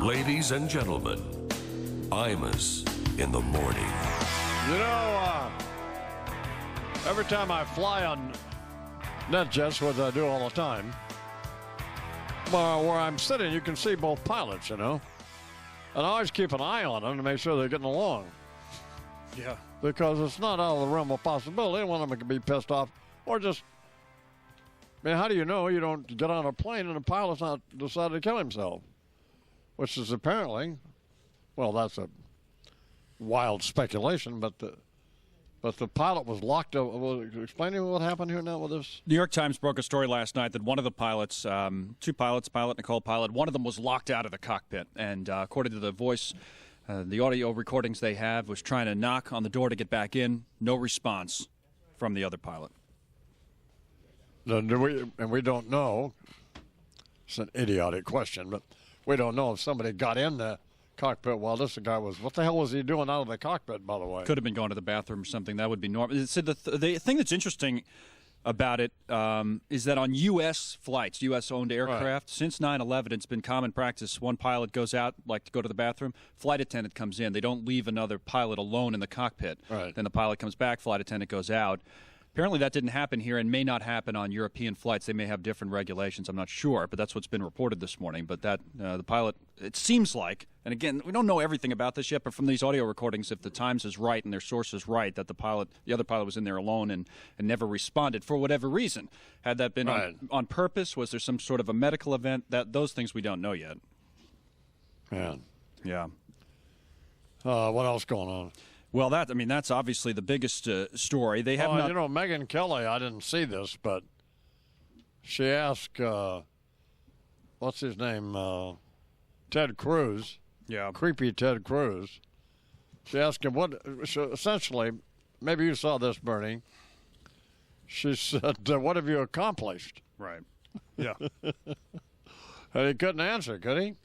Ladies and gentlemen, Imus in the morning. You know, every time I fly on NetJets, which I do all the time, where I'm sitting, you can see both pilots, you know. And I always keep an eye on them to make sure they're getting along. Yeah. Because it's not out of the realm of possibility. One of them can be pissed off or just, I mean, how do you know you don't get on a plane and the pilot's not decided to kill himself? Which is apparently, well, that's a wild speculation, but the pilot was locked up. Explain to me what happened here now with this. New York Times broke a story last night that one of the pilots, two pilots, pilot and a co-pilot, one of them was locked out of the cockpit. And according to the voice, the audio recordings they have, was trying to knock on the door to get back in. No response from the other pilot. We don't know. It's an idiotic question, but we don't know if somebody got in the cockpit while this guy was. What the hell was he doing out of the cockpit, by the way? Could have been going to the bathroom or something. That would be normal. It said the thing that's interesting about it is that on U.S. flights, U.S.-owned aircraft, since 9/11, it's been common practice. One pilot goes out, like to go to the bathroom, flight attendant comes in. They don't leave another pilot alone in the cockpit. Right. Then the pilot comes back, flight attendant goes out. Apparently that didn't happen here and may not happen on European flights. They may have different regulations. I'm not sure, but that's what's been reported this morning. But that the pilot, it seems like, and again, we don't know everything about this yet, but from these audio recordings, if the Times is right and their source is right, that the other pilot was in there alone and never responded for whatever reason. Had that been on purpose? Was there some sort of a medical event? Those things we don't know yet. Man. Yeah. What else going on? Well, that's obviously the biggest story. They have not. You know, Megyn Kelly, I didn't see this, but she asked, what's his name, Ted Cruz. Yeah. Creepy Ted Cruz. She asked him essentially, maybe you saw this, Bernie. She said, what have you accomplished? Right. Yeah. And he couldn't answer, could he?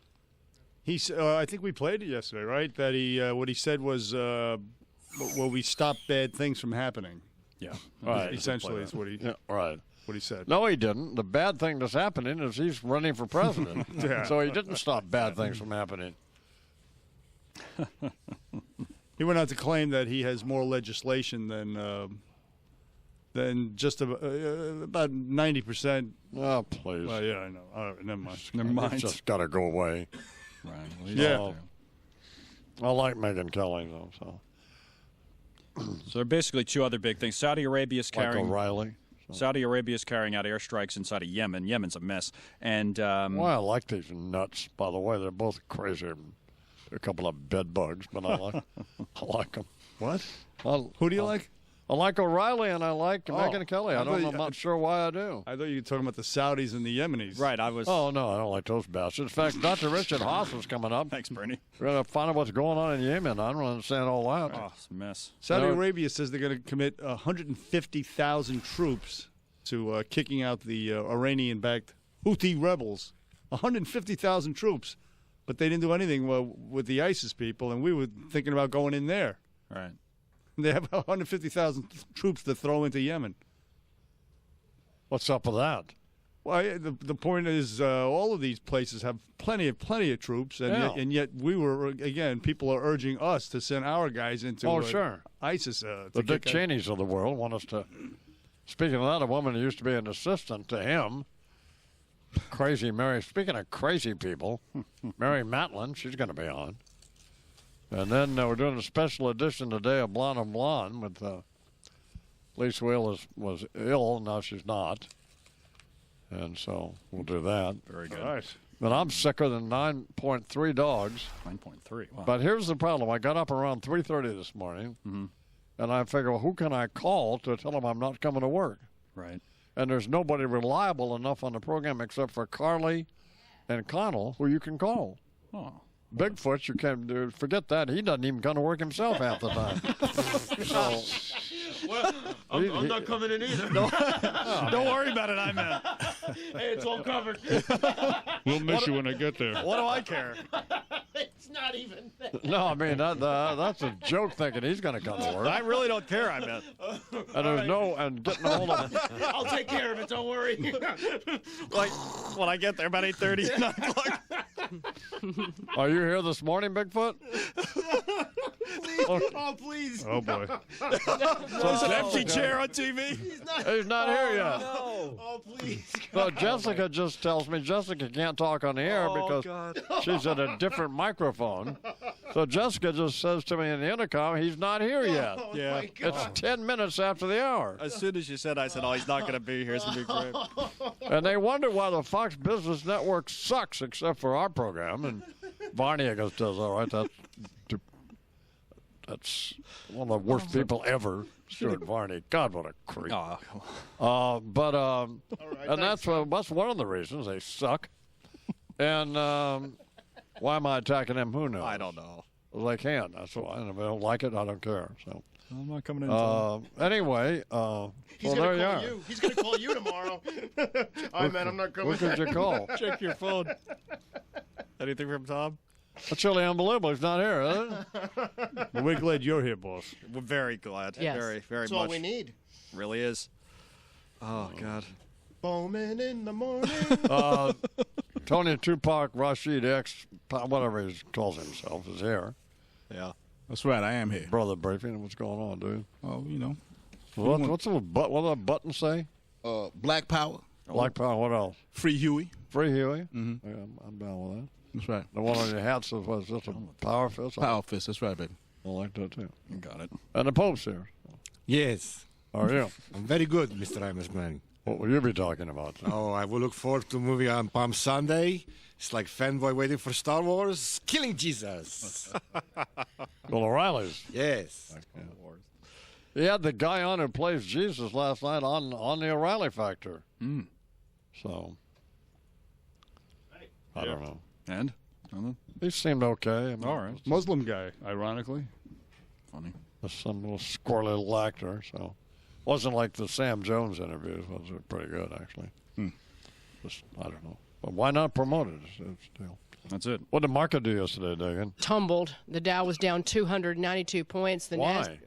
I think we played it yesterday, right? That what he said was, we stop bad things from happening. Yeah. Right. Essentially, is what he said. No, he didn't. The bad thing that's happening is he's running for president. Yeah. So he didn't stop bad things from happening. He went on to claim that he has more legislation than just about 90%. Oh, please. Well, yeah, I know. All right, never mind. Never mind. It's just got to go away. Right. Yeah. I like Megyn Kelly, though. So there are basically two other big things. Saudi Arabia is Like carrying O'Reilly. Saudi Arabia is carrying out airstrikes inside of Yemen. Yemen's a mess. And Well, I like these nuts, by the way. They're both crazy. A couple of bed bugs, but I like them. What? Who do you like? I like O'Reilly and I like Megyn Kelly. I'm not sure why I do. I thought you were talking about the Saudis and the Yemenis. right, I was. Oh, no, I don't like those bastards. In fact, Dr. Richard Haas was coming up. Thanks, Bernie. We're going to find out what's going on in Yemen. I don't understand all that. Oh, it's a mess. Saudi Arabia says they're going to commit 150,000 troops to kicking out the Iranian-backed Houthi rebels. 150,000 troops. But they didn't do anything with the ISIS people, and we were thinking about going in there. Right. They have 150,000 troops to throw into Yemen. What's up with that? Well, the point is, all of these places have plenty of troops, and yet we were people are urging us to send our guys into ISIS. The Dick Cheneys of the world want us to. Speaking of that, a woman who used to be an assistant to him, crazy Mary. Speaking of crazy people, Mary Matlin, she's going to be on. And then we're doing a special edition today of Blonde on Blonde with Lisa Wheel was ill. Now she's not. And so we'll do that. Very good. All right. But I'm sicker than 9.3 dogs. 9.3. Wow. But here's the problem. I got up around 3:30 this morning, and I figure, well, who can I call to tell them I'm not coming to work? Right. And there's nobody reliable enough on the program except for Carly and Connell, who you can call. Oh. Bigfoot, you can forget that. He doesn't even come to work himself half the time. So, well, I'm not coming in either. Don't worry about it, I meant. Hey, it's all covered. We'll miss you when I get there. What do I care? It's not even there. no, I mean, that's a joke thinking he's going to come to work. I really don't care, I meant. And there's and getting a hold of him. I'll take care of it, don't worry. Like, when I get there about 8:30, 9 o'clock. Are you here this morning, Bigfoot? Oh, please. Oh, boy. There's an empty chair on TV. He's not here yet. Oh, please. So Jessica just tells me Jessica can't talk on the air because she's at a different microphone. So Jessica just says to me in the intercom, he's not here yet. Yeah. My God. It's 10 minutes after the hour. As soon as you said, I said, "Oh, he's not going to be here. It's going to be great." And they wonder why the Fox Business Network sucks except for our program. And Varney, I guess, does all right. That's one of the worst people ever, Stuart Varney. God, what a creep. And that's one of the reasons they suck. And why am I attacking them? Who knows? I don't know. Well, they can. That's why. And if I don't like it, I don't care. So I'm not coming in. anyway, He's well, gonna there you call are. you. He's going to call you tomorrow. Hi, man, I'm not coming. Who could you call? Check your phone. Anything from Tom? That's really unbelievable. He's not here, is it? Well, we're glad you're here, boss. We're very glad. Yes. Very, very That's much. all we need. Really is. Oh, God. Bowman in the morning. Tony Tupac Rashid X, whatever he calls himself, is here. Yeah. That's right, I am here. Brother briefing. What's going on, dude? Oh, you know. What's the what does that button say? Black Power, Black Power. What else? Free Huey. Free Huey. Yeah, I'm down with that. That's right. The one on your hat says, "What is this? A power fist?" Power Fist, that's right, baby. I like that too. Got it. And the Pope's here. Yes, How are you? I'm very good, Mr. Imus, man. What will you be talking about? Oh, I will look forward to the movie on Palm Sunday. It's like fanboy waiting for Star Wars, killing Jesus. Bill O'Reilly's. Yes. He had the guy on who plays Jesus last night on the O'Reilly Factor. So I don't know. And? Nothing? He seemed okay. I mean, All right. Muslim guy, ironically. Funny. just some little squirrely little actor. So wasn't like the Sam Jones interviews. Was pretty good actually. Just I don't know. But why not promote it? Still. That's it. What did the market do yesterday, Dagan? Tumbled. The Dow was down 292 points. The Why?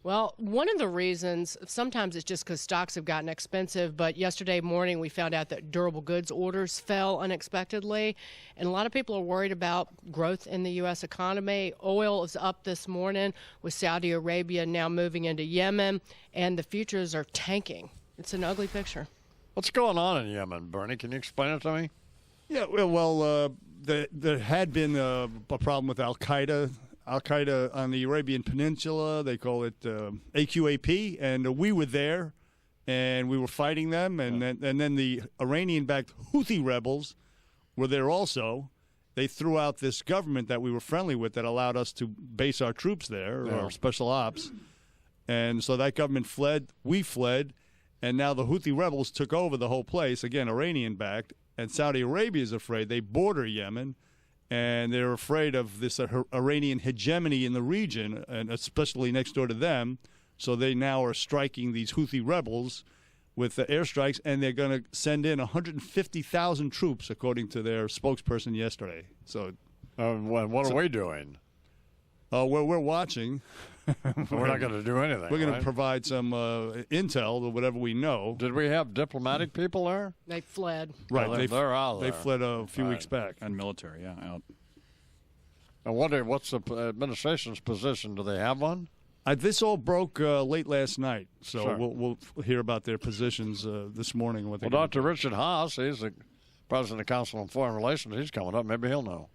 Well, one of the reasons, sometimes it's just because stocks have gotten expensive, but yesterday morning we found out that durable goods orders fell unexpectedly, and a lot of people are worried about growth in the U.S. economy. Oil is up this morning with Saudi Arabia now moving into Yemen, and the futures are tanking. It's an ugly picture. What's going on in Yemen, Bernie? Can you explain it to me? Yeah, there had been a problem with Al-Qaeda. Al-Qaeda on the Arabian Peninsula, they call it AQAP, and we were there, and we were fighting them, and then the Iranian-backed Houthi rebels were there also. They threw out this government that we were friendly with that allowed us to base our troops there, our special ops, and so that government fled, we fled, and now the Houthi rebels took over the whole place, again, Iranian-backed, and Saudi Arabia is afraid. They border Yemen, and they're afraid of this Iranian hegemony in the region, and especially next door to them. So they now are striking these Houthi rebels with airstrikes, and they're going to send in 150,000 troops, according to their spokesperson yesterday. So, what are we doing? we're watching. We're not going to do anything. We're going right? to provide some intel or whatever we know. Did we have diplomatic people there? They fled. Right, Well, they're out they there. fled a few Right. weeks back. And military, yeah, out. And what's the administration's position? Do they have one? This all broke late last night, so Sure. we'll hear about their positions this morning. What they Well, Dr. Richard Haas, he's the president of the Council on Foreign Relations. He's coming up. Maybe he'll know.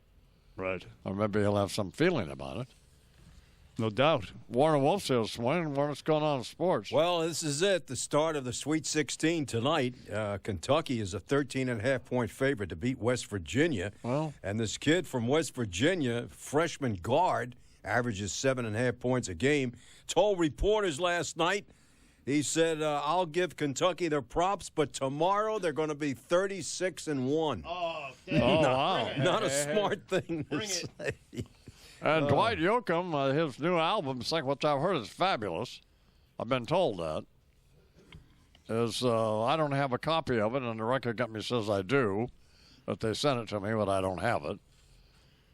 Right, Or maybe he'll have some feeling about it. no doubt. Warren Wolf's here this morning. What's going on in sports? Well, this is it, the start of the Sweet 16 tonight. Kentucky is a 13.5-point favorite to beat West Virginia. Well. And this kid from West Virginia, freshman guard, averages 7.5 points a game, told reporters last night, he said, I'll give Kentucky their props, but tomorrow they're going to be 36-1. Oh, wow. Not a smart thing to Bring it. And say. Dwight Yoakam, his new album, which I've heard is fabulous. I've been told that. Is I don't have a copy of it, and the record company says I do, but they sent it to me, but I don't have it.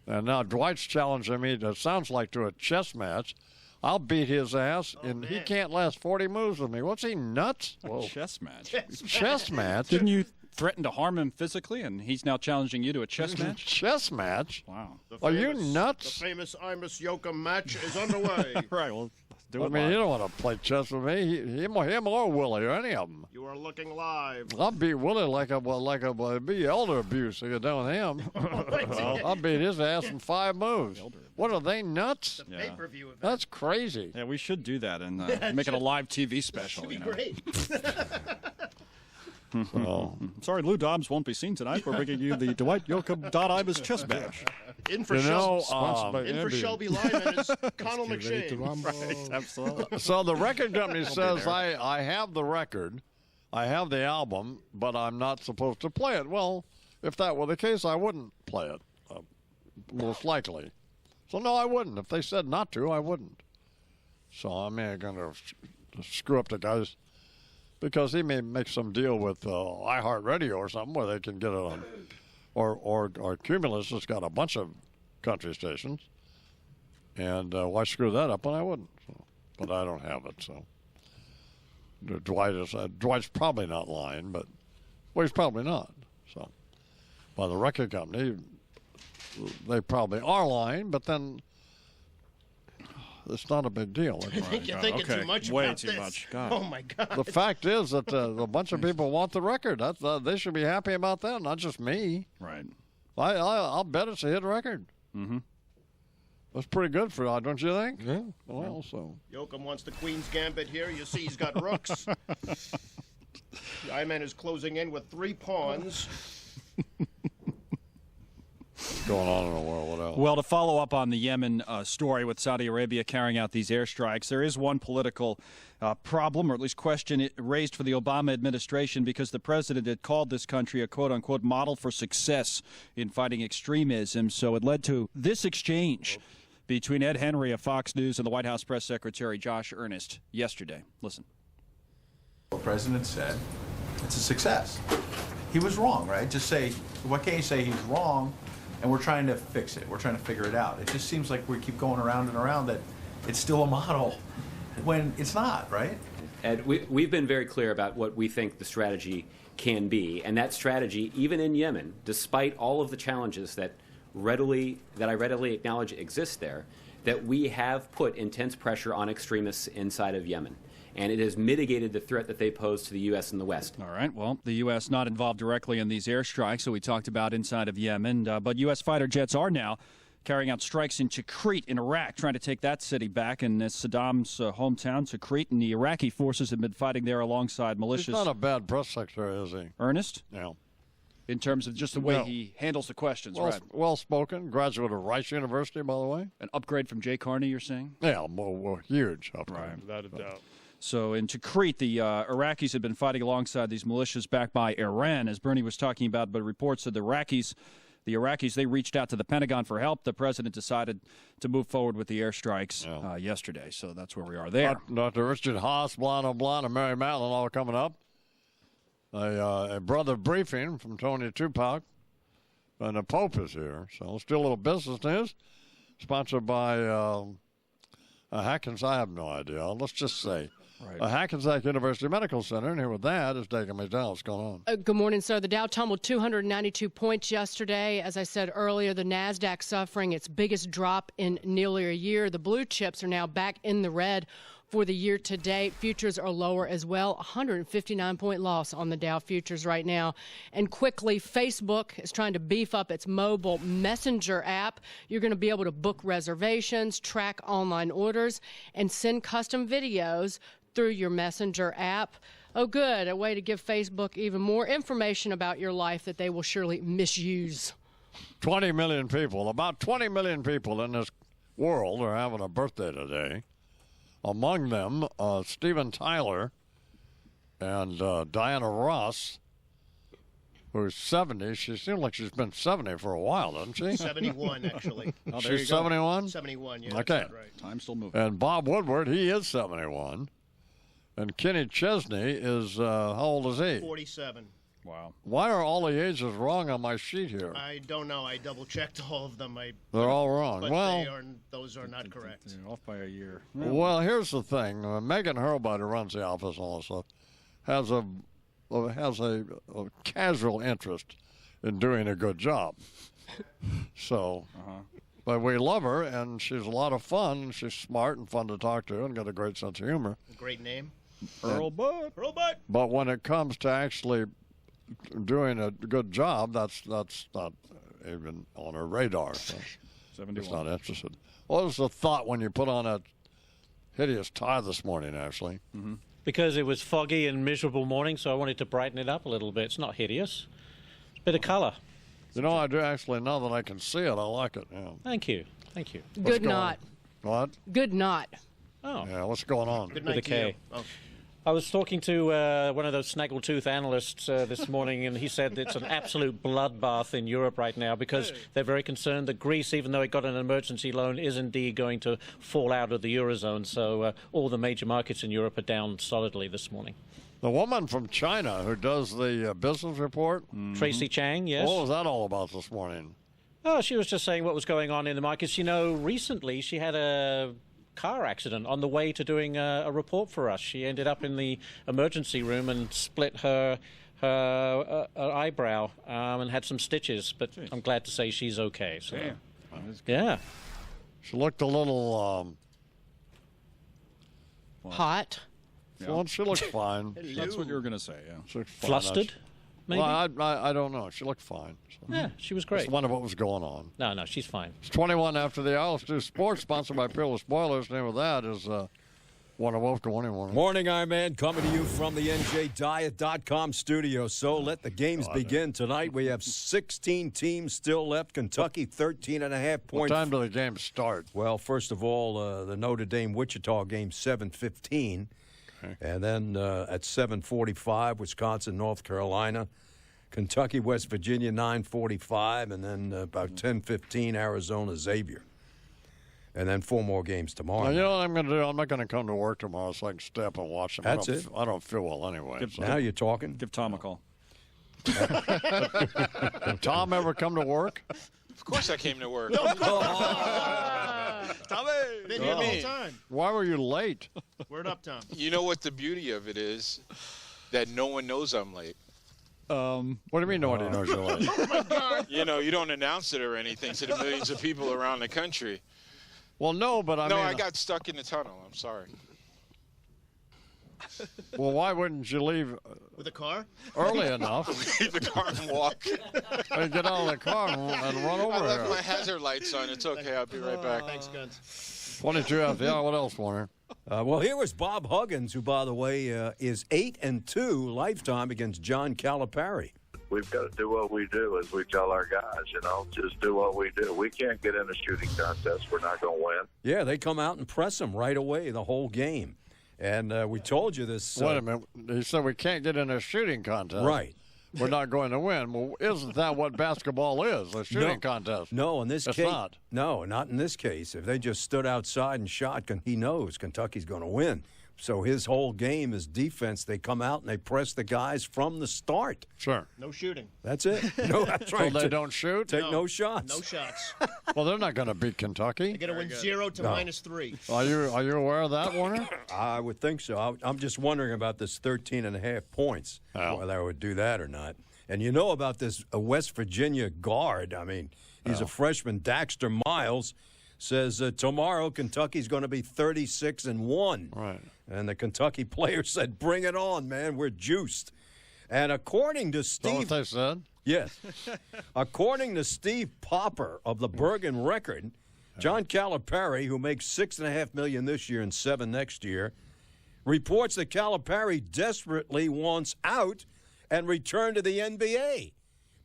And now Dwight's challenging me, it sounds like, to a chess match. I'll beat his ass, and he can't last 40 moves with me. What's he, nuts? Chess match. Chess match? Didn't you threatened to harm him physically, and he's now challenging you to a chess match? Chess match? Wow. Are you nuts? The famous Imus Yoakam match is underway. Right, well, let's do I it mean, live. you don't want to play chess with me. Him or Willie or any of them. You are looking live. I'll beat Willie it'd be elder abuse if you're done with him. I'll beat his ass in 5 moves. What are they, nuts? The pay-per-view event. That's crazy. Yeah, we should do that and make it a live TV special. That'd be great. So, Sorry, Lou Dobbs won't be seen tonight. We're bringing you the Dwight Yoakam Imus chess match. In for, you know, in for Shelby Lyman is Connell McShane. Right, absolutely. so the record company says I have the record, I have the album, but I'm not supposed to play it. Well, if that were the case, I wouldn't play it, most likely. So no, I wouldn't. If they said not to, I wouldn't. So I'm going to screw up the guys because he may make some deal with iHeartRadio or something where they can get it on, or Cumulus has got a bunch of country stations, and why screw that up when I wouldn't? So, but I don't have it, so Dwight's probably not lying, but he's probably not. So, by the record company, they probably are lying, but then it's not a big deal. I think you're thinking too much Way about too this. much. God. Oh, my God. The fact is that a bunch of people want the record. They should be happy about that, not just me. Right. I'll bet it's a hit record. Mm-hmm. That's pretty good for, don't you think? Yeah. Well, so. Yoakam wants the Queen's Gambit here. You see he's got rooks. The I-Man is closing in with 3 pawns. What's going on in the world? What else? Well, to follow up on the Yemen story with Saudi Arabia carrying out these airstrikes, there is one political problem, or at least question, raised for the Obama administration because the president had called this country a quote-unquote model for success in fighting extremism. So it led to this exchange between Ed Henry of Fox News and the White House press secretary Josh Earnest yesterday. Listen. The president said it's a success. He was wrong, right? Just say, why can't you say he's wrong? And we're trying to fix it. We're trying to figure it out. It just seems like we keep going around and around that it's still a model when it's not, right? Ed, we've been very clear about what we think the strategy can be. And that strategy, even in Yemen, despite all of the challenges that I readily acknowledge exist there, that we have put intense pressure on extremists inside of Yemen. And it has mitigated the threat that they pose to the U.S. and the West. All right. Well, the U.S. not involved directly in these airstrikes, so we talked about inside of Yemen. But U.S. fighter jets are now carrying out strikes in Tikrit in Iraq, trying to take that city back. And Saddam's hometown, Tikrit, and the Iraqi forces have been fighting there alongside militias. He's not a bad press secretary, is he? Ernest? No. In terms of just the way he handles the questions, right? Well-spoken, graduate of Rice University, by the way. An upgrade from Jay Carney, you're saying? Yeah, huge upgrade. Right. Without a doubt. So in Tikrit, the Iraqis had been fighting alongside these militias backed by Iran, as Bernie was talking about, but reports said the Iraqis, they reached out to the Pentagon for help. The president decided to move forward with the airstrikes yesterday, so that's where we are there. Dr. Richard Haas, Blano, and Mary Matlin all coming up. A brother briefing from Tony Tupac, and the Pope is here. So let's do a little business news, sponsored by Hackensack. I have no idea. Let's just say. Right. Hackensack University Medical Center, and here with that is Dagan McDowell. What's going on? Good morning, sir. The Dow tumbled 292 points yesterday. As I said earlier, the NASDAQ suffering its biggest drop in nearly a year. The blue chips are now back in the red for the year to date. Futures are lower as well. 159-point loss on the Dow futures right now. And quickly, Facebook is trying to beef up its mobile messenger app. You're going to be able to book reservations, track online orders, and send custom videos through your messenger app. Oh, good. A way to give Facebook even more information about your life that they will surely misuse. 20 million people, about 20 million people in this world are having a birthday today. Among them, Steven Tyler and Diana Ross, who's 70. She seems like she's been 70 for a while, doesn't she? 71, actually. Oh, she's 71? 71, yeah. Okay. Right. Time's still moving. And Bob Woodward, he is 71. And Kenny Chesney is, how old is he? 47. Wow. Why are all the ages wrong on my sheet here? I don't know. I double-checked all of them. They're all wrong. But those are not correct. They're off by a year. Well, here's the thing. Megan Hurlbut, who runs the office and all this stuff, has has a casual interest in doing a good job. So, but we love her, and she's a lot of fun. She's smart and fun to talk to, and got a great sense of humor. Great name. Earl Bud. Earl Bud. But when it comes to actually doing a good job, that's not even on her radar. So she's not interested. What was the thought when you put on that hideous tie this morning, Ashley? Because it was foggy and miserable morning, so I wanted to brighten it up a little bit. It's not hideous. It's a bit of colour. You know, I do actually, now that I can see it, I like it. Yeah. Thank you. Thank you. Good knot. What? Good knot. Oh. Yeah, what's going on? Good With night a to you. K. Oh. I was talking to one of those snaggletooth analysts this morning, and he said it's an absolute bloodbath in Europe right now because they're very concerned that Greece, even though it got an emergency loan, is indeed going to fall out of the Eurozone. So all the major markets in Europe are down solidly this morning. The woman from China who does the business report, Tracy Chang, yes. What was that all about this morning? Oh, she was just saying what was going on in the markets. You know, recently she had a car accident on the way to doing a report for us. She ended up in the emergency room and split her eyebrow and had some stitches, but I'm glad to say she's okay. So, yeah. She looked a little hot. Well, she looked fine. That's what you were going to say, yeah. She looked fine. Flustered, maybe? Well, I don't know. She looked fine. So. Yeah, she was great. Just wonder what was going on. No, she's fine. It's 21 after the hour. Let's do sports, sponsored by Peerless Spoilers. The name of that is Warner Wolf. Good morning, Warner. Morning, Iron Man, coming to you from the NJDiet.com studio. So let the games begin tonight. We have 16 teams still left. Kentucky, 13.5 points. What time do the games start? Well, first of all, the Notre Dame-Wichita game, 7:15. Okay. And then at 7:45, Wisconsin, North Carolina. Kentucky, West Virginia, 9:45. And then about 10:15, Arizona, Xavier. And then 4 more games tomorrow. Well, you know what I'm going to do? I'm not going to come to work tomorrow so I can stay up and watch them. That's it. I don't feel well anyway. Now you're talking. Give Tom a call. Did Tom ever come to work? Of course I came to work. Been here the whole time. Why were you late? Word up, Tom. You know what the beauty of it is? That no one knows I'm late. What do you mean nobody knows you're late? Oh, my God. You know, you don't announce it or anything to the millions of people around the country. Well, no, but I mean... I got stuck in the tunnel. I'm sorry. Well, why wouldn't you leave With a car? early enough? Leave the car and walk. And get out of the car and run over I left here. my hazard lights on. It's okay. I'll be right back. Thanks, Guns. 22 after the hour. What else, Warner? Well, here was Bob Huggins, who, by the way, is 8-2 lifetime against John Calipari. We've got to do what we do, as we tell our guys, just do what we do. We can't get in a shooting contest. We're not going to win. Yeah, they come out and press him right away the whole game. And we told you this. Wait a minute. He said we can't get in a shooting contest. Right. We're not going to win. Well, isn't that what basketball is, a shooting contest? No, in this It's case. not. No, not in this case. If they just stood outside and shot, he knows Kentucky's going to win. So his whole game is defense. They come out and they press the guys from the start. Sure. No shooting. That's it. No, that's right. So they don't shoot? Take no shots. No shots. Well, they're not going to beat Kentucky. They're going to win 0 to -3. Are you aware of that, Warner? I would think so. I'm just wondering about this 13.5 points, whether I would do that or not. And you know about this West Virginia guard. I mean, he's a freshman, Daxter Miles, says tomorrow Kentucky's going to be 36-1. Right. And the Kentucky player said, bring it on, man. We're juiced. And according to Steve... Is that what they said? Yes. According to Steve Popper of the Bergen Record, John Calipari, who makes $6.5 million this year and $7 million next year, reports that Calipari desperately wants out and return to the NBA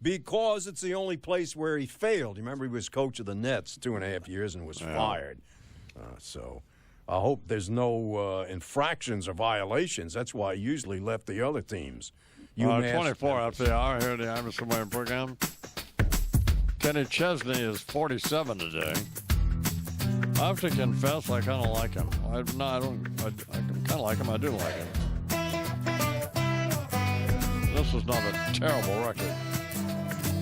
because it's the only place where he failed. You remember he was coach of the Nets 2.5 years and was fired. So I hope there's no infractions or violations. That's why he usually left the other teams. 24 after the hour here at the Imus Morning program. Kenny Chesney is 47 today. I have to confess, I kind of like him. I kind of like him. I do like him. This is not a terrible record.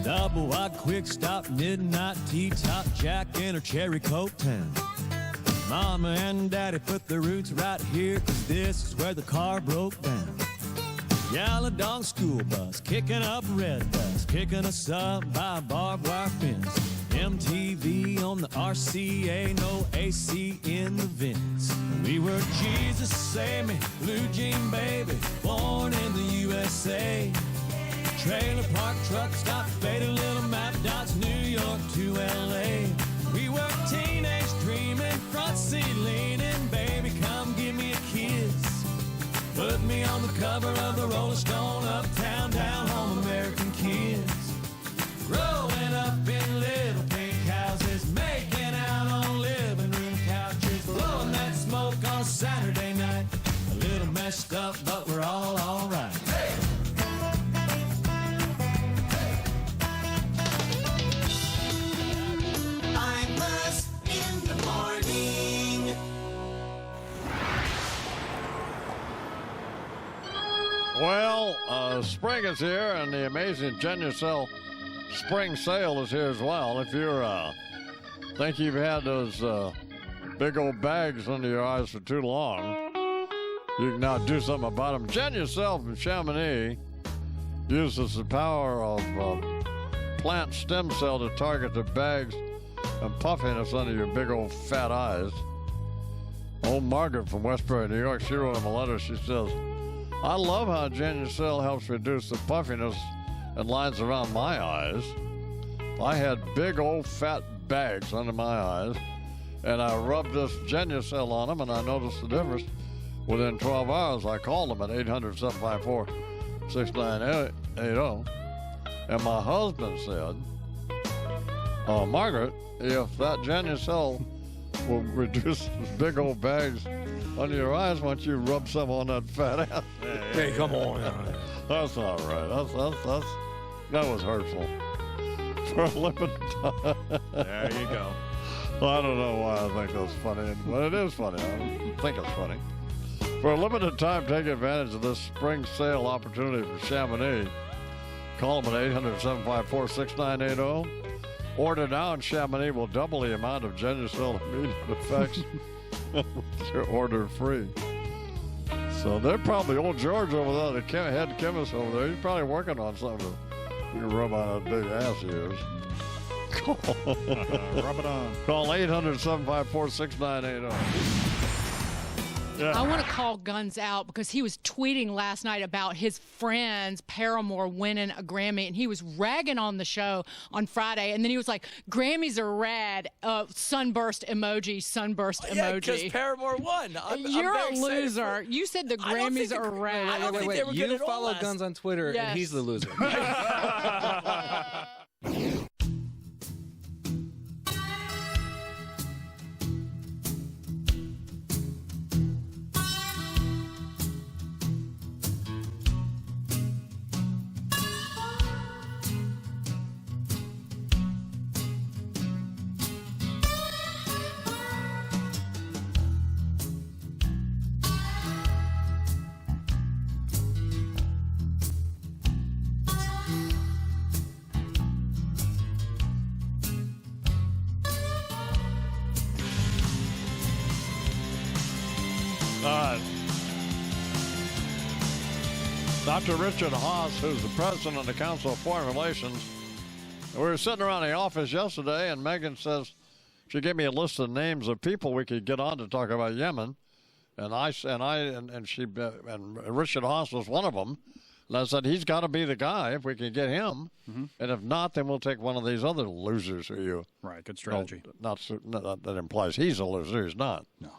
Double wide, quick stop, midnight tea, top Jack and a cherry Coke town. Mama and Daddy put the roots right here, 'cause this is where the car broke down. Yellow dog school bus, kicking up red dust, kicking us up by barbed wire fence. MTV on the RCA, no AC in the vents. We were Jesus Save Me, Blue Jean Baby, born in the USA. Trailer park truck stop, faded little map dots, New York to LA. We were teenage dreaming, front seat leaning, baby come give me a kiss. Put me on the cover of the Rolling Stone, uptown, down home, American kids. Growing up in little pink houses, making out on living room couches, blowing that smoke on Saturday night. A little messed up, but we're all alright. Hey! Imus in the morning. Well, spring is here, and the amazing Genucel spring sale is here as well. If you think you've had those big old bags under your eyes for too long, you can now do something about them. Genucel from Chamonix uses the power of plant stem cell to target the bags and puffiness under your big old fat eyes. Old Margaret from Westbury, New York, she wrote him a letter. She says, I love how Genucel helps reduce the puffiness and lines around my eyes. I had big old fat bags under my eyes, and I rubbed this Genucel on them, and I noticed the difference. Within 12 hours, I called them at 800-754-6980, and my husband said, Margaret, if that Genucel will reduce big old bags under your eyes, why don't you rub some on that fat ass? Hey, come on. That's not right. That was hurtful. For a limited time. There you go. I don't know why I think that's funny, but it is funny. I think it's funny. For a limited time, take advantage of this spring sale opportunity for Chamonix. Call them at 800-754-6980. Order now, and Chamonix will double the amount of Genucel immediate effects. They're order free. So they're probably old George over there, the head chemist over there. He's probably working on something you can rub on that big ass of yours. Rub it on. Call 800-754-6980. Yeah. I want to call Guns out because he was tweeting last night about his friends Paramore winning a Grammy, and he was ragging on the show on Friday, and then he was like, Grammys are rad, sunburst emoji, sunburst emoji. Yeah, because Paramore won. You're a loser. You said the Grammys are rad. I don't think they were good You at all follow last. Guns on Twitter, Yes. and he's the loser. Dr. Richard Haas, who's the president of the Council of Foreign Relations, we were sitting around the office yesterday, and Megan says she gave me a list of names of people we could get on to talk about Yemen, and Richard Haas was one of them. And I said he's got to be the guy if we can get him, and if not, then we'll take one of these other losers who you. Right, good strategy. That implies he's a loser. He's not. No.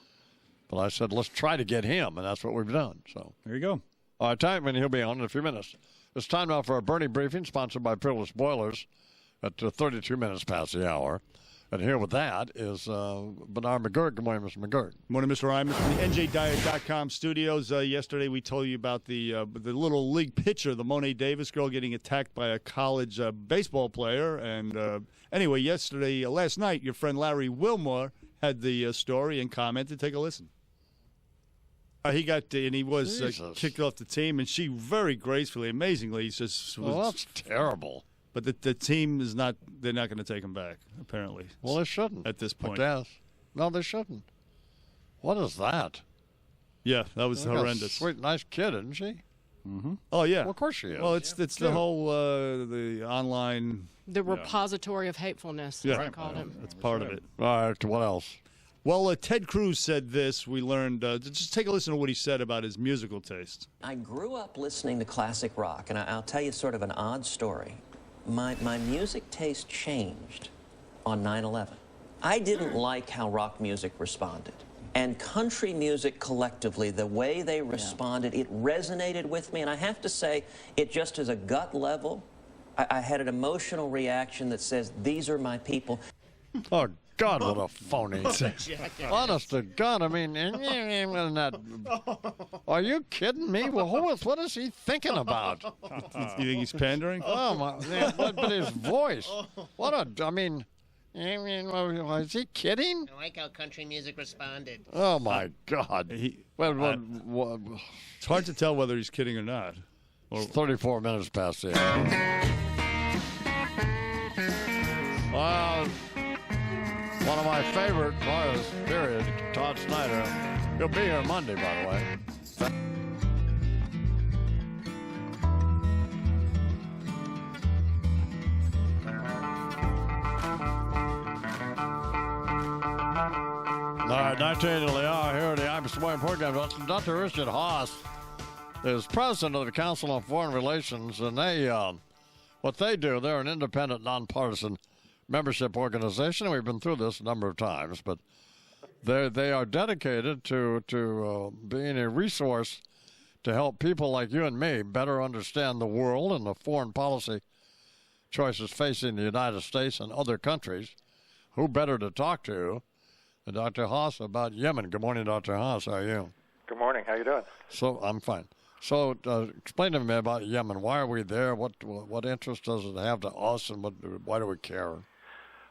But I said let's try to get him, and that's what we've done. So there you go. All right, time, and he'll be on in a few minutes. It's time now for a Bernie briefing, sponsored by Peerless Boilers, at 32 minutes past the hour. And here with that is Bernard McGirt. Good morning, Mr. McGirt. Good morning, Mr. Imus from the NJDiet.com studios. Yesterday we told you about the little league pitcher, the Monet Davis girl, getting attacked by a college baseball player. And anyway, last night, your friend Larry Wilmore had the story and commented. Take a listen. He was kicked off the team, and she very gracefully, amazingly, says, well, that's terrible. But the team is not, they're not going to take him back, apparently. Well, they shouldn't. At this point. I guess. No, they shouldn't. What is that? Yeah, that was horrendous. Sweet, nice kid, isn't she? Mm-hmm. Oh yeah. Well, of course she is. Well, it's the whole the online. The repository of hatefulness, as they called him. That's part of it. All right. What else? Well, Ted Cruz said this. We learned. Just take a listen to what he said about his musical taste. I grew up listening to classic rock, and I'll tell you sort of an odd story. My music taste changed on 9/11. I didn't like how rock music responded. And country music collectively, the way they responded, it resonated with me. And I have to say, it just as a gut level, I had an emotional reaction that says, these are my people. Oh, God, what a phony. Honest to God, I mean, are you kidding me? Well, what is he thinking about? You think he's pandering? Oh, my, man, but his voice. Is he kidding? I like how country music responded. Oh, my God. It's hard to tell whether he's kidding or not. It's 34 minutes past the hour. One of my favorite artists, period, Todd Snyder. He'll be here Monday, by the way. All right, 19 to the hour here at the Imus Morning program. Dr. Richard Haas is president of the Council on Foreign Relations, and what they do, they're an independent, nonpartisan membership organization. We've been through this a number of times, but they are dedicated to being a resource to help people like you and me better understand the world and the foreign policy choices facing the United States and other countries. Who better to talk to than Dr. Haas about Yemen? Good morning, Dr. Haas. How are you? Good morning. How you doing? So I'm fine. So explain to me about Yemen. Why are we there? What interest does it have to us, and why do we care?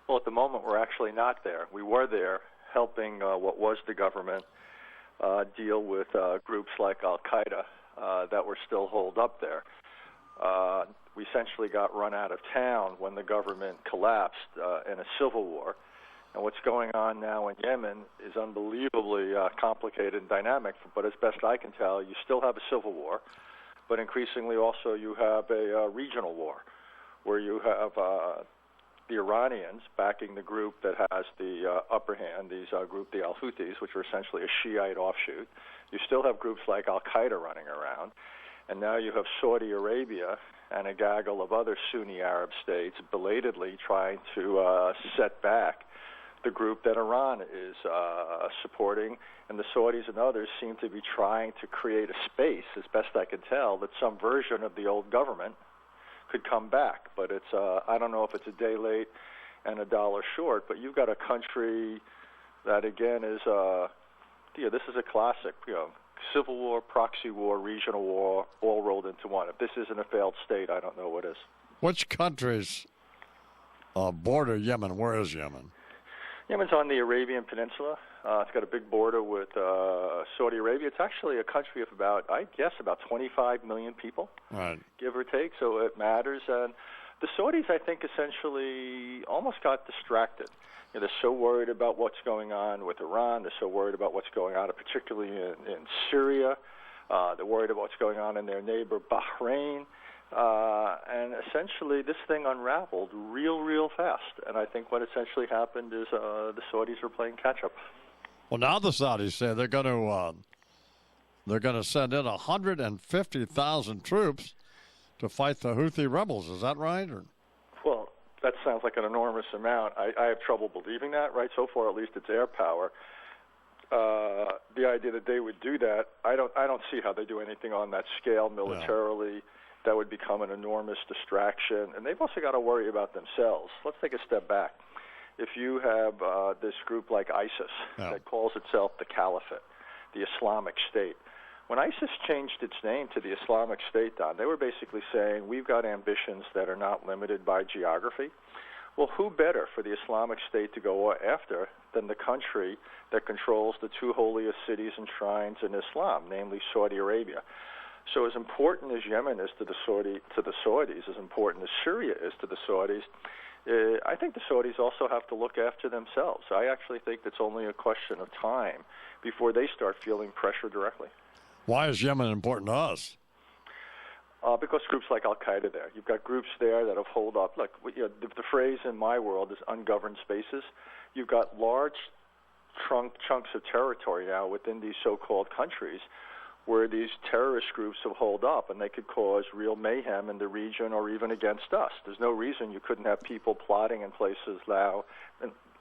Well, at the moment, we're actually not there. We were there helping what was the government deal with groups like Al-Qaeda that were still holed up there. We essentially got run out of town when the government collapsed in a civil war. And what's going on now in Yemen is unbelievably complicated and dynamic, but as best I can tell, you still have a civil war, but increasingly also you have a regional war where you have the Iranians backing the group that has the upper hand, these group, the Al-Houthis, which are essentially a Shiite offshoot. You still have groups like Al-Qaeda running around. And now you have Saudi Arabia and a gaggle of other Sunni Arab states belatedly trying to set back the group that Iran is supporting. And the Saudis and others seem to be trying to create a space, as best I can tell, that some version of the old government could come back. But it's I don't know if it's a day late and a dollar short, but you've got a country that, again, is this is a classic, civil war, proxy war, regional war, all rolled into one. If this isn't a failed state, I don't know what is. Which countries border Yemen? Where is Yemen? Yemen's on the Arabian Peninsula. It's got a big border with Saudi Arabia. It's actually a country of about 25 million people, right, give or take, so it matters. And the Saudis, I think, essentially almost got distracted. They're so worried about what's going on with Iran. They're so worried about what's going on, particularly in Syria. They're worried about what's going on in their neighbor Bahrain. And essentially, this thing unraveled real fast. And I think what essentially happened is the Saudis are playing catch-up. Well, now the Saudis say they're going to send in 150,000 troops to fight the Houthi rebels. Is that right? Or? Well, that sounds like an enormous amount. I have trouble believing that, right? So far, at least, it's air power. The idea that they would do that, I don't see how they do anything on that scale militarily. Yeah. That would become an enormous distraction. And they've also got to worry about themselves. Let's take a step back. If you have this group like ISIS that calls itself the Caliphate, the Islamic State, when ISIS changed its name to the Islamic State, Don, they were basically saying, we've got ambitions that are not limited by geography. Well, who better for the Islamic State to go after than the country that controls the two holiest cities and shrines in Islam, namely Saudi Arabia? So as important as Yemen is to the Saudis, as important as Syria is to the Saudis, I think the Saudis also have to look after themselves. I actually think it's only a question of time before they start feeling pressure directly. Why is Yemen important to us? because groups like Al Qaeda there. You've got groups there that have holed up. Look, the phrase in my world is ungoverned spaces. You've got large chunks of territory now within these so-called countries where these terrorist groups have holed up, and they could cause real mayhem in the region or even against us. There's no reason you couldn't have people plotting in places now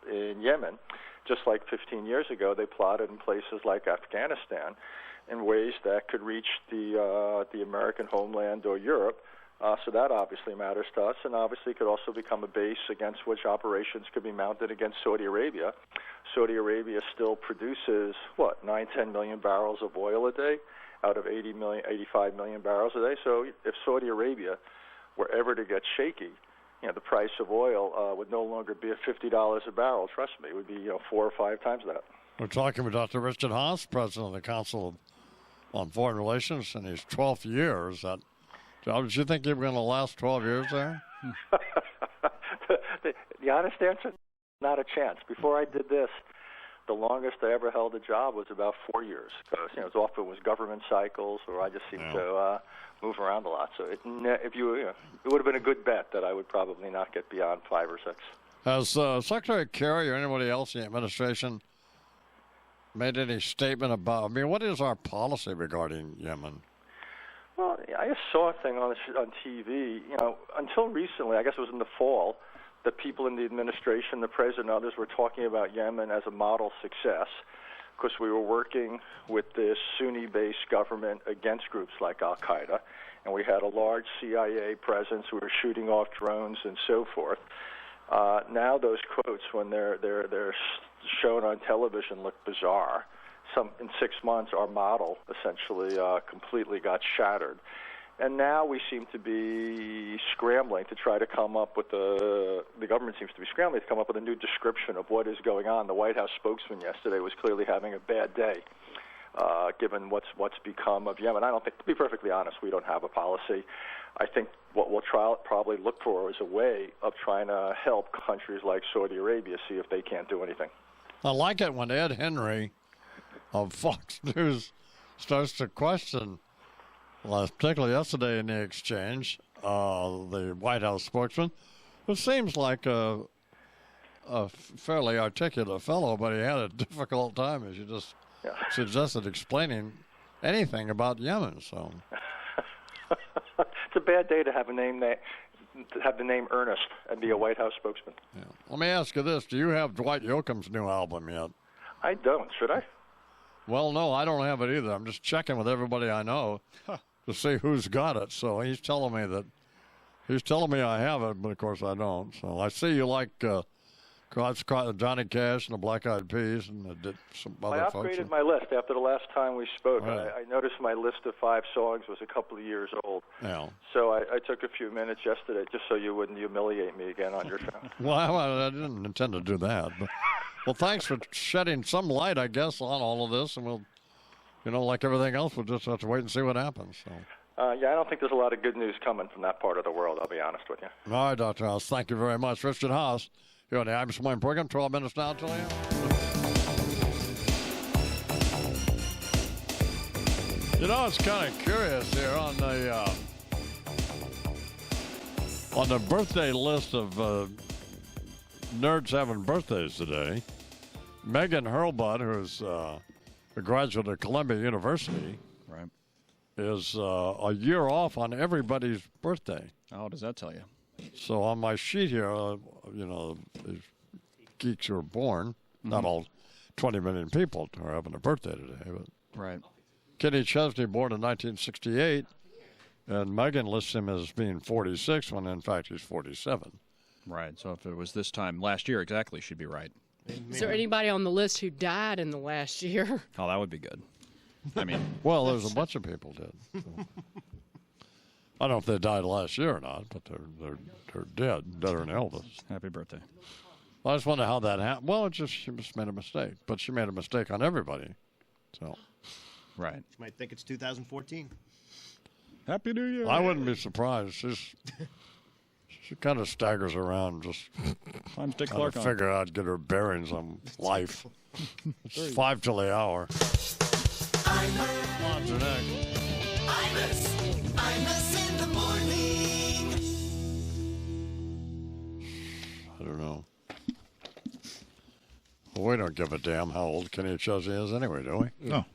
in Yemen, just like 15 years ago they plotted in places like Afghanistan in ways that could reach the American homeland or Europe. So that obviously matters to us, and obviously could also become a base against which operations could be mounted against Saudi Arabia. Saudi Arabia still produces, 9-10 million barrels of oil a day out of 85 million barrels a day. So if Saudi Arabia were ever to get shaky, the price of oil would no longer be at $50 a barrel. Trust me, it would be 4 or 5 times that. We're talking with Dr. Richard Haas, president of the Council on Foreign Relations, in his 12th year. Did you think you were going to last 12 years there? The honest answer, not a chance. Before I did this, the longest I ever held a job was about 4 years, because it was government cycles, or I just seemed to move around a lot. So it would have been a good bet that I would probably not get beyond 5 or 6. Has Secretary Kerry or anybody else in the administration made any statement about? What is our policy regarding Yemen? Well, I just saw a thing on TV. Until recently, I guess it was in the fall, the people in the administration, the president and others, were talking about Yemen as a model success because we were working with this Sunni-based government against groups like Al Qaeda, and we had a large CIA presence. We were shooting off drones and so forth. Now those quotes, when they're shown on television, look bizarre. In 6 months, our model essentially completely got shattered. And now we seem to be scrambling to try to come up with the government seems to be scrambling to come up with a new description of what is going on. The White House spokesman yesterday was clearly having a bad day, given what's become of Yemen. I don't think, to be perfectly honest, we don't have a policy. I think what we'll probably look for is a way of trying to help countries like Saudi Arabia see if they can't do anything. I like it when Ed Henry of Fox News starts to question, particularly yesterday in the exchange, the White House spokesman, who seems like a fairly articulate fellow, but he had a difficult time, as you just suggested, explaining anything about Yemen. So it's a bad day to have the name Ernest and be a White House spokesman. Yeah. Let me ask you this: do you have Dwight Yoakam's new album yet? I don't. Should I? Well, no, I don't have it either. I'm just checking with everybody I know to see who's got it. So he's telling me I have it, but of course I don't. So I see you like Johnny Cash and the Black Eyed Peas and some other folks. I upgraded my list after the last time we spoke. Right. I noticed my list of 5 songs was a couple of years old. Yeah. So I took a few minutes yesterday just so you wouldn't humiliate me again on your show. Well, I didn't intend to do that. But, well, thanks for shedding some light, I guess, on all of this. And we'll, like everything else, we'll just have to wait and see what happens. So. I don't think there's a lot of good news coming from that part of the world, I'll be honest with you. All right, Dr. Haas, thank you very much. Richard Haas, here on the Imus Morning Program, 12 minutes now until the end. It's kind of curious here on the birthday list of nerds having birthdays today. Megan Hurlbut, who's a graduate of Columbia University, right, is a year off on everybody's birthday. Oh, does that tell you? So on my sheet here, these geeks who are born, not all 20 million people are having a birthday today, but right. Kenny Chesney, born in 1968, and Megan lists him as being 46 when in fact he's 47. Right. So if it was this time last year, exactly, she'd be right. Is there anybody on the list who died in the last year? Oh, that would be good. I mean, well, there's a bunch of people did. So. I don't know if they died last year or not, but they're dead, deader than Elvis. Happy birthday. Well, I just wonder how that happened. Well, she just made a mistake, but she made a mistake on everybody. So, right. You might think it's 2014. Happy New Year. I wouldn't be surprised. She kind of staggers around, just trying to figure out, get her bearings on life. It's 5 till the hour. Imus in the Well, we don't give a damn how old Kenny Chesney is anyway, do we? No.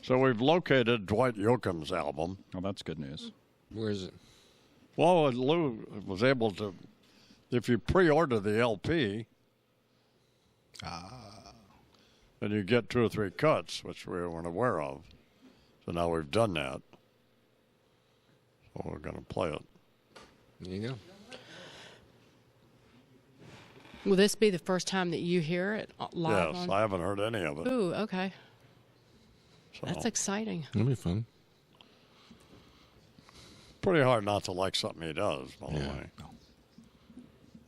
So we've located Dwight Yoakam's album. Oh, that's good news. Where is it? Well, Lou was able to, if you pre-order the LP, then you get 2 or 3 cuts, which we weren't aware of. So now we've done that. So we're going to play it. There you go. Will this be the first time that you hear it live? Yes, I haven't heard any of it. Ooh, okay. So That's exciting. It'll be fun. pretty hard not to like something he does, by the Yeah. way.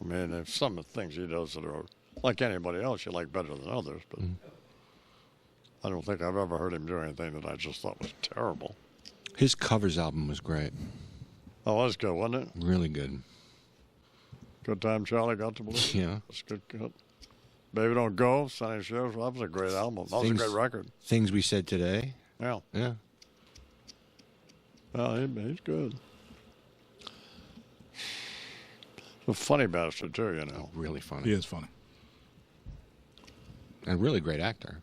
I mean, there's some things he does that are like anybody else you like better than others, but I don't think I've ever heard him do anything that I just thought was terrible. His covers album was great. Oh, that's good, wasn't it? Really good. Good Time Charlie Got to Believe. Yeah. That's good. Baby Don't Go, Sonny Sheriff. That was a great album. That was a great record. Things We Said Today. Yeah. Yeah. Well, he's good. A funny bastard, too, you know. Really funny. He is funny. And a really great actor.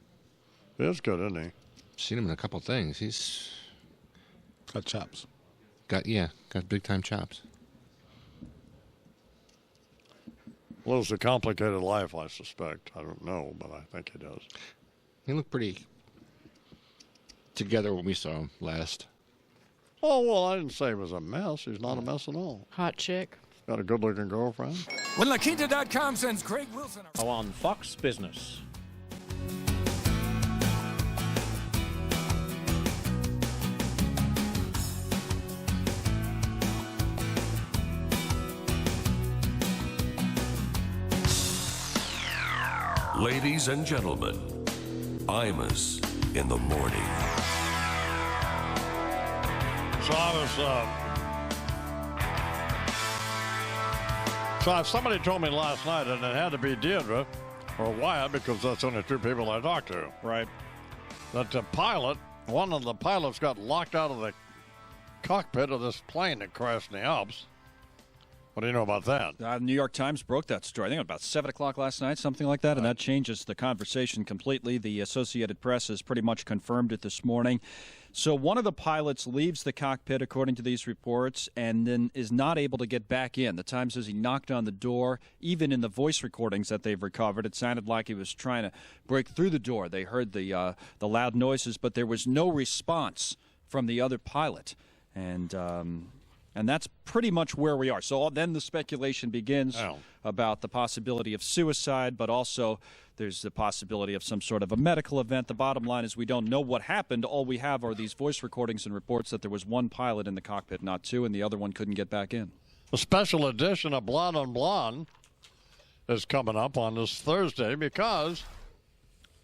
He is good, isn't he? Seen him in a couple things. He's got chops. Got big time chops. Lives a complicated life, I suspect. I don't know, but I think he does. He looked pretty together when we saw him last. Oh, well, I didn't say he was a mess. He's not a mess at all. Hot chick. Got a good-looking girlfriend. When LaQuinta.com sends Craig Wilson. Oh, on Fox Business. Ladies and gentlemen, Imus in the morning. So somebody told me last night, and it had to be Deirdre or Wyatt, because that's the only two people I talked to. Right. That the pilot, one of the pilots got locked out of the cockpit of this plane that crashed in the Alps. What do you know about that? The New York Times broke that story. I think about 7 o'clock last night, something like that, and that changes the conversation completely. The Associated Press has pretty much confirmed it this morning. So one of the pilots leaves the cockpit, according to these reports, and then is not able to get back in. The Times says he knocked on the door. Even in the voice recordings that they've recovered, it sounded like he was trying to break through the door. They heard the loud noises, but there was no response from the other pilot. And that's pretty much where we are. So then the speculation begins about the possibility of suicide, but also there's the possibility of some sort of a medical event. The bottom line is we don't know what happened. All we have are these voice recordings and reports that there was one pilot in the cockpit, not two, and the other one couldn't get back in. A special edition of Blonde on Blonde is coming up on this Thursday because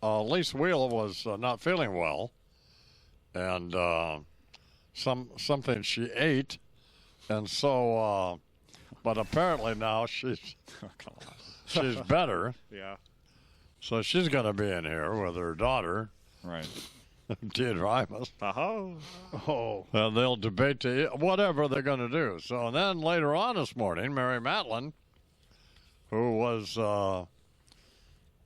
Lise Wheel was not feeling well, and something she ate. And so, but apparently now she's better. Yeah. So she's going to be in here with her daughter. Right. Deirdre Imus. Oh. And they'll debate whatever they're going to do. So then later on this morning, Mary Matlin, who was,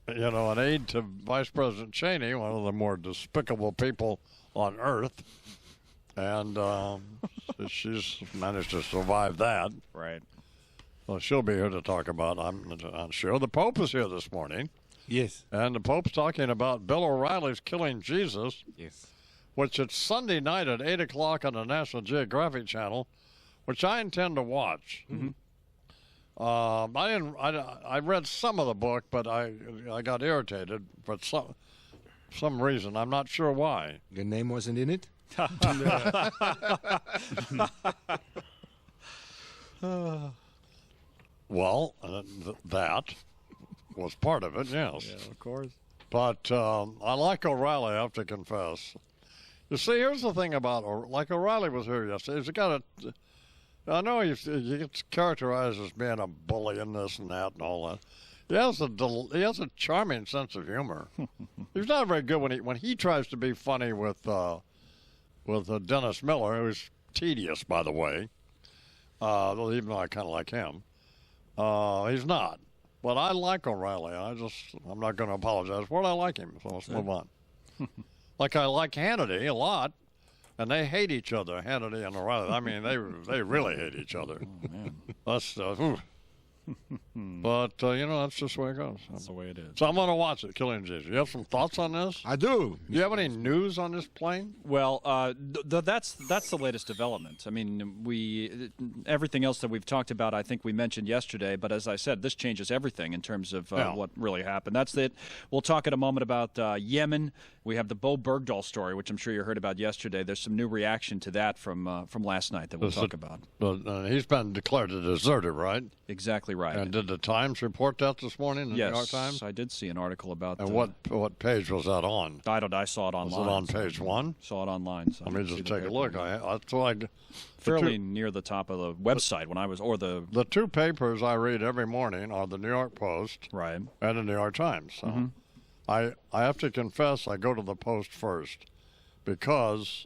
an aide to Vice President Cheney, one of the more despicable people on earth, and she's managed to survive that. Right. Well, she'll be here to talk about, I'm sure. The Pope is here this morning. Yes. And the Pope's talking about Bill O'Reilly's Killing Jesus. Yes. Which it's Sunday night at 8 o'clock on the National Geographic Channel, which I intend to watch. Mm-hmm. I read some of the book, but I got irritated for some reason. I'm not sure why. Your name wasn't in it? Well, that was part of it, yes. Yeah, of course. But I like O'Reilly, I have to confess. You see, here's the thing about, like O'Reilly was here yesterday. He's got I know he gets characterized as being a bully and this and that and all that. He has a charming sense of humor. He's not very good when he tries to be funny with Dennis Miller, who's tedious, by the way, even though I kind of like him. He's not. But I like O'Reilly. I'm not going to apologize for it. I like him, so let's move on. Like I like Hannity a lot, and they hate each other, Hannity and O'Reilly. I mean, they really hate each other. Oh, man. That's But, that's just the way it goes. That's the way it is. So I'm going to watch it, Killing Jesus. You have some thoughts on this? I do. Do you have any news on this plane? Well, that's the latest development. I mean, everything else that we've talked about, I think we mentioned yesterday. But as I said, this changes everything in terms of what really happened. That's it. We'll talk in a moment about Yemen. We have the Bo Bergdahl story, which I'm sure you heard about yesterday. There's some new reaction to that from last night that we'll talk about. He's been declared a deserter, right? Exactly right. And did the Times report that this morning? The Yes, New York Times? I did see an article about. And what page was that on? I saw it online. Was it on page one? Saw it online. So Let me just take a look. Fairly near the top of the website when I was, or the two papers I read every morning are the New York Post, right, and the New York Times. So I have to confess, I go to the Post first because.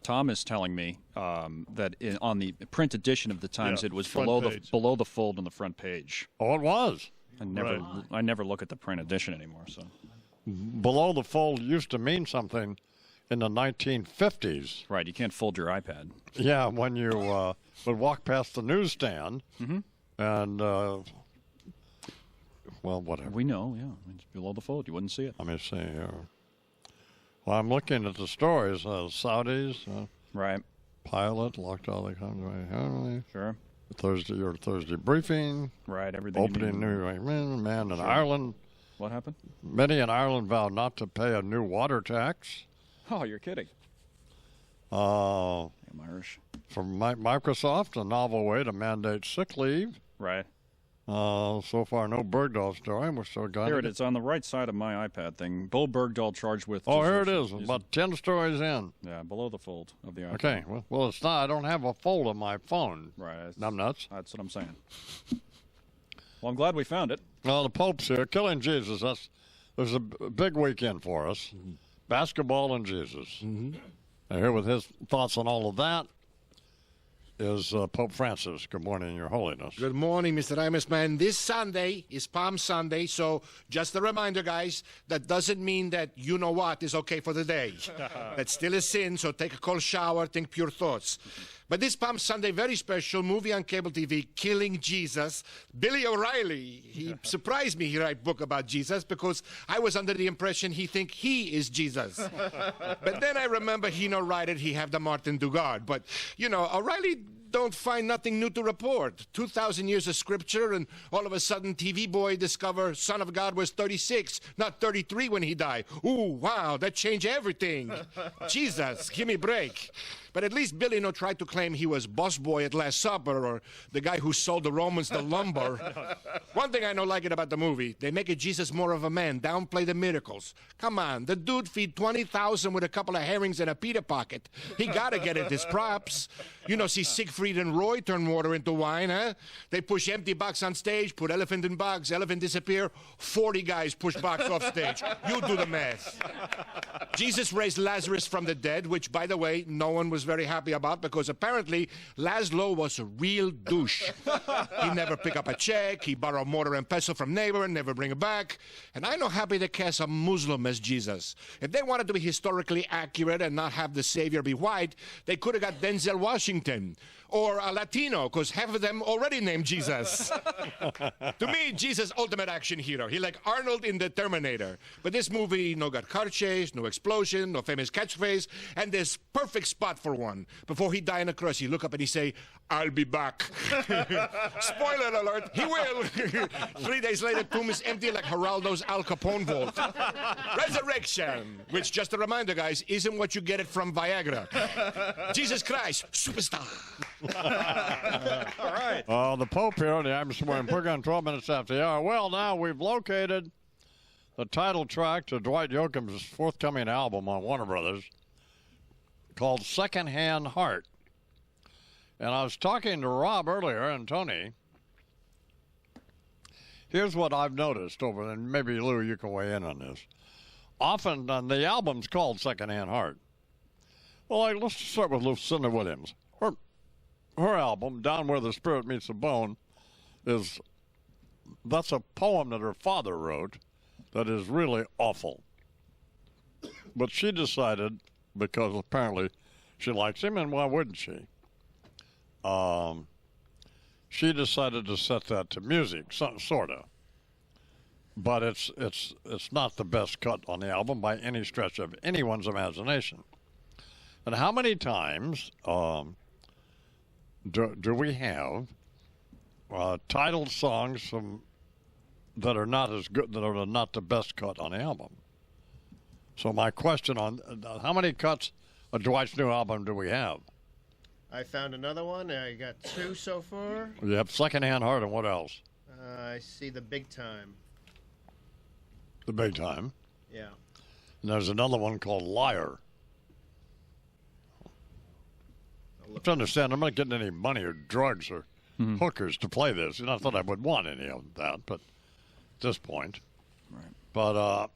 Tom is telling me that on the print edition of the Times, it was below the fold on the front page. Oh, it was. I never look at the print edition anymore. So below the fold used to mean something in the 1950s. Right, you can't fold your iPad. Yeah, when you would walk past the newsstand, and whatever. We know, yeah, it's below the fold. You wouldn't see it. Let me see here. Well, I'm looking at the stories. Saudis, right? Pilot locked all the country. Sure. Your Thursday briefing. Right. Everything. Opening new man in Ireland. What happened? Many in Ireland vowed not to pay a new water tax. Oh, you're kidding. I'm Irish. From Microsoft, a novel way to mandate sick leave. Right. So far, no Bergdahl story. We're still got Here it is on the right side of my iPad thing. Bo Bergdahl charged with. Oh, here it is. About 10 stories in. Yeah, below the fold of the iPad. Okay. Well, it's not. I don't have a fold on my phone. Right. I'm nuts. That's what I'm saying. Well, I'm glad we found it. Well, the Pope's here. Killing Jesus. There's a big weekend for us. Basketball and Jesus. And here with his thoughts on all of that is Pope Francis. Good morning, Your Holiness. Good morning, Mr. Imus, man. This Sunday is Palm Sunday, so just a reminder, guys, that doesn't mean that you-know-what is okay for the day. That's still a sin, so take a cold shower, think pure thoughts. But this Palm Sunday, very special movie on cable TV, Killing Jesus. Billy O'Reilly, he surprised me. He wrote a book about Jesus because I was under the impression he think he is Jesus. But then I remember he no write it, he have the Martin Dugard. But, O'Reilly don't find nothing new to report. 2,000 years of scripture, and all of a sudden TV boy discover Son of God was 36, not 33 when he died. Ooh, wow, that changed everything. Jesus, give me a break. But at least Billy no tried to claim he was boss boy at Last Supper or the guy who sold the Romans the lumber. One thing I don't like it about the movie, they make it Jesus more of a man, downplay the miracles. Come on, the dude feed 20,000 with a couple of herrings and a pita pocket. He gotta get it his props. See Siegfried and Roy turn water into wine, huh? They push empty box on stage, put elephant in box, elephant disappear, 40 guys push box off stage. You do the math. Jesus raised Lazarus from the dead, which, by the way, no one was very happy about because apparently Laszlo was a real douche. He never pick up a check, he borrowed mortar and pestle from neighbor and never bring it back. And I'm not happy they cast a Muslim as Jesus. If they wanted to be historically accurate and not have the savior be white, they could have got Denzel Washington or a Latino, because half of them already named Jesus. To me, Jesus, ultimate action hero. He like Arnold in the Terminator. But this movie, no got car chase, no explosion, no famous catchphrase, and this perfect spot for one. Before he die on the cross, he look up and he say, "I'll be back." Spoiler alert, he will. 3 days later, tomb is empty like Geraldo's Al Capone vault. Resurrection, which, just a reminder, guys, isn't what you get it from Viagra. Jesus Christ, superstar. All right. The Pope here on the Imus Morning program, 12 minutes after the hour. Well, now we've located the title track to Dwight Yoakam's forthcoming album on Warner Brothers called Secondhand Heart. And I was talking to Rob earlier and Tony. Here's what I've noticed over, and maybe Lou, you can weigh in on this. Often the album's called Secondhand Heart. Well, let's start with Lucinda Williams. Her album, Down Where the Spirit Meets the Bone, is that's a poem that her father wrote that is really awful. But she decided, because apparently she likes him, and why wouldn't she? She decided to set that to music, sort of. But it's not the best cut on the album by any stretch of anyone's imagination. And how many times do we have titled songs that are not as good, that are not the best cut on the album? So my question on how many cuts of Dwight's new album do we have? I found another one. I got 2 so far. You have Secondhand Heart, and what else? I see The Big Time. The Big Time. Yeah. And there's another one called Liar. You have to understand, I'm not getting any money or drugs or hookers to play this. Not that I would want any of that, but at this point. Right. But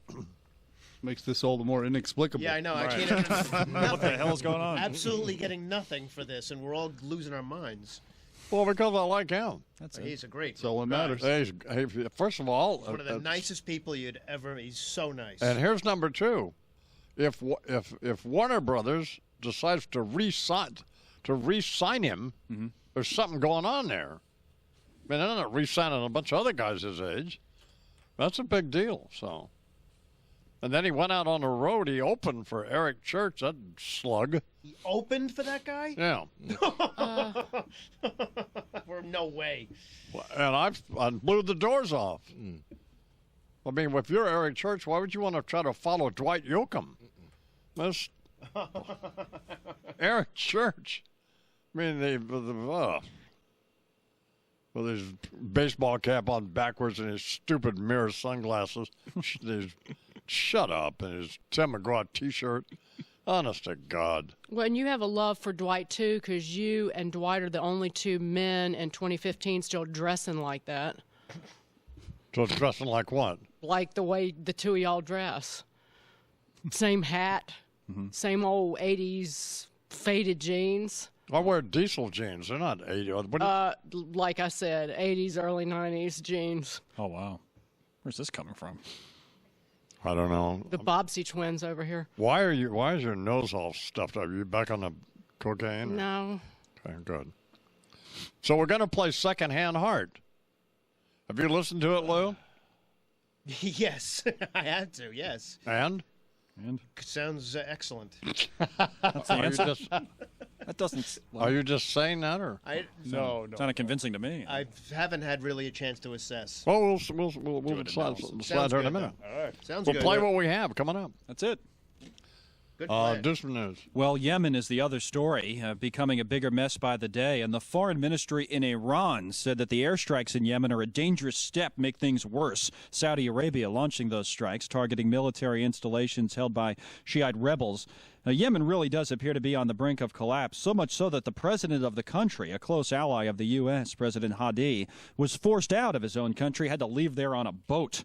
makes this all the more inexplicable. Yeah, I know. Right. I can't. What the hell is going on? Absolutely getting nothing for this, and we're all losing our minds. Well, because I like him. He's a great. That's all that matters. First of all, one of the nicest people you'd ever. He's so nice. And here's number 2: if Warner Brothers decides to re-sign him, there's something going on there. I mean, they're not re-signing a bunch of other guys his age. That's a big deal. So, and then he went out on the road. He opened for Eric Church, that slug. He opened for that guy? Yeah. No way. And I blew the doors off. I mean, if you're Eric Church, why would you want to try to follow Dwight Yoakam? That's Eric Church. I mean, with his baseball cap on backwards and his stupid mirror sunglasses. Shut up. And his Tim McGraw T-shirt. Honest to God. Well, and you have a love for Dwight, too, because you and Dwight are the only 2 men in 2015 still dressing like that. So dressing like what? Like the way the 2 of y'all dress. Same hat, same old 80s faded jeans. I wear diesel jeans. They're not 80s. Like I said, 80s, early 90s jeans. Oh, wow. Where's this coming from? I don't know. The Bobbsey twins over here. Why is your nose all stuffed up? Are you back on the cocaine? No. Okay, good. So we're going to play Secondhand Heart. Have you listened to it, Lou? Yes, I had to. Yes. And? Sounds excellent. That's the answer. That doesn't. Are you just saying that, or? No. It's not convincing to me. I haven't had really a chance to assess. Well, we'll slide her in a minute. All right. Sounds we'll good. play what we have coming up. That's it. Good plan. Do some news. Well, Yemen is the other story, becoming a bigger mess by the day. And the foreign ministry in Iran said that the airstrikes in Yemen are a dangerous step, make things worse. Saudi Arabia launching those strikes, targeting military installations held by Shiite rebels. Now, Yemen really does appear to be on the brink of collapse, so much so that the president of the country, a close ally of the U.S., President Hadi, was forced out of his own country, had to leave there on a boat.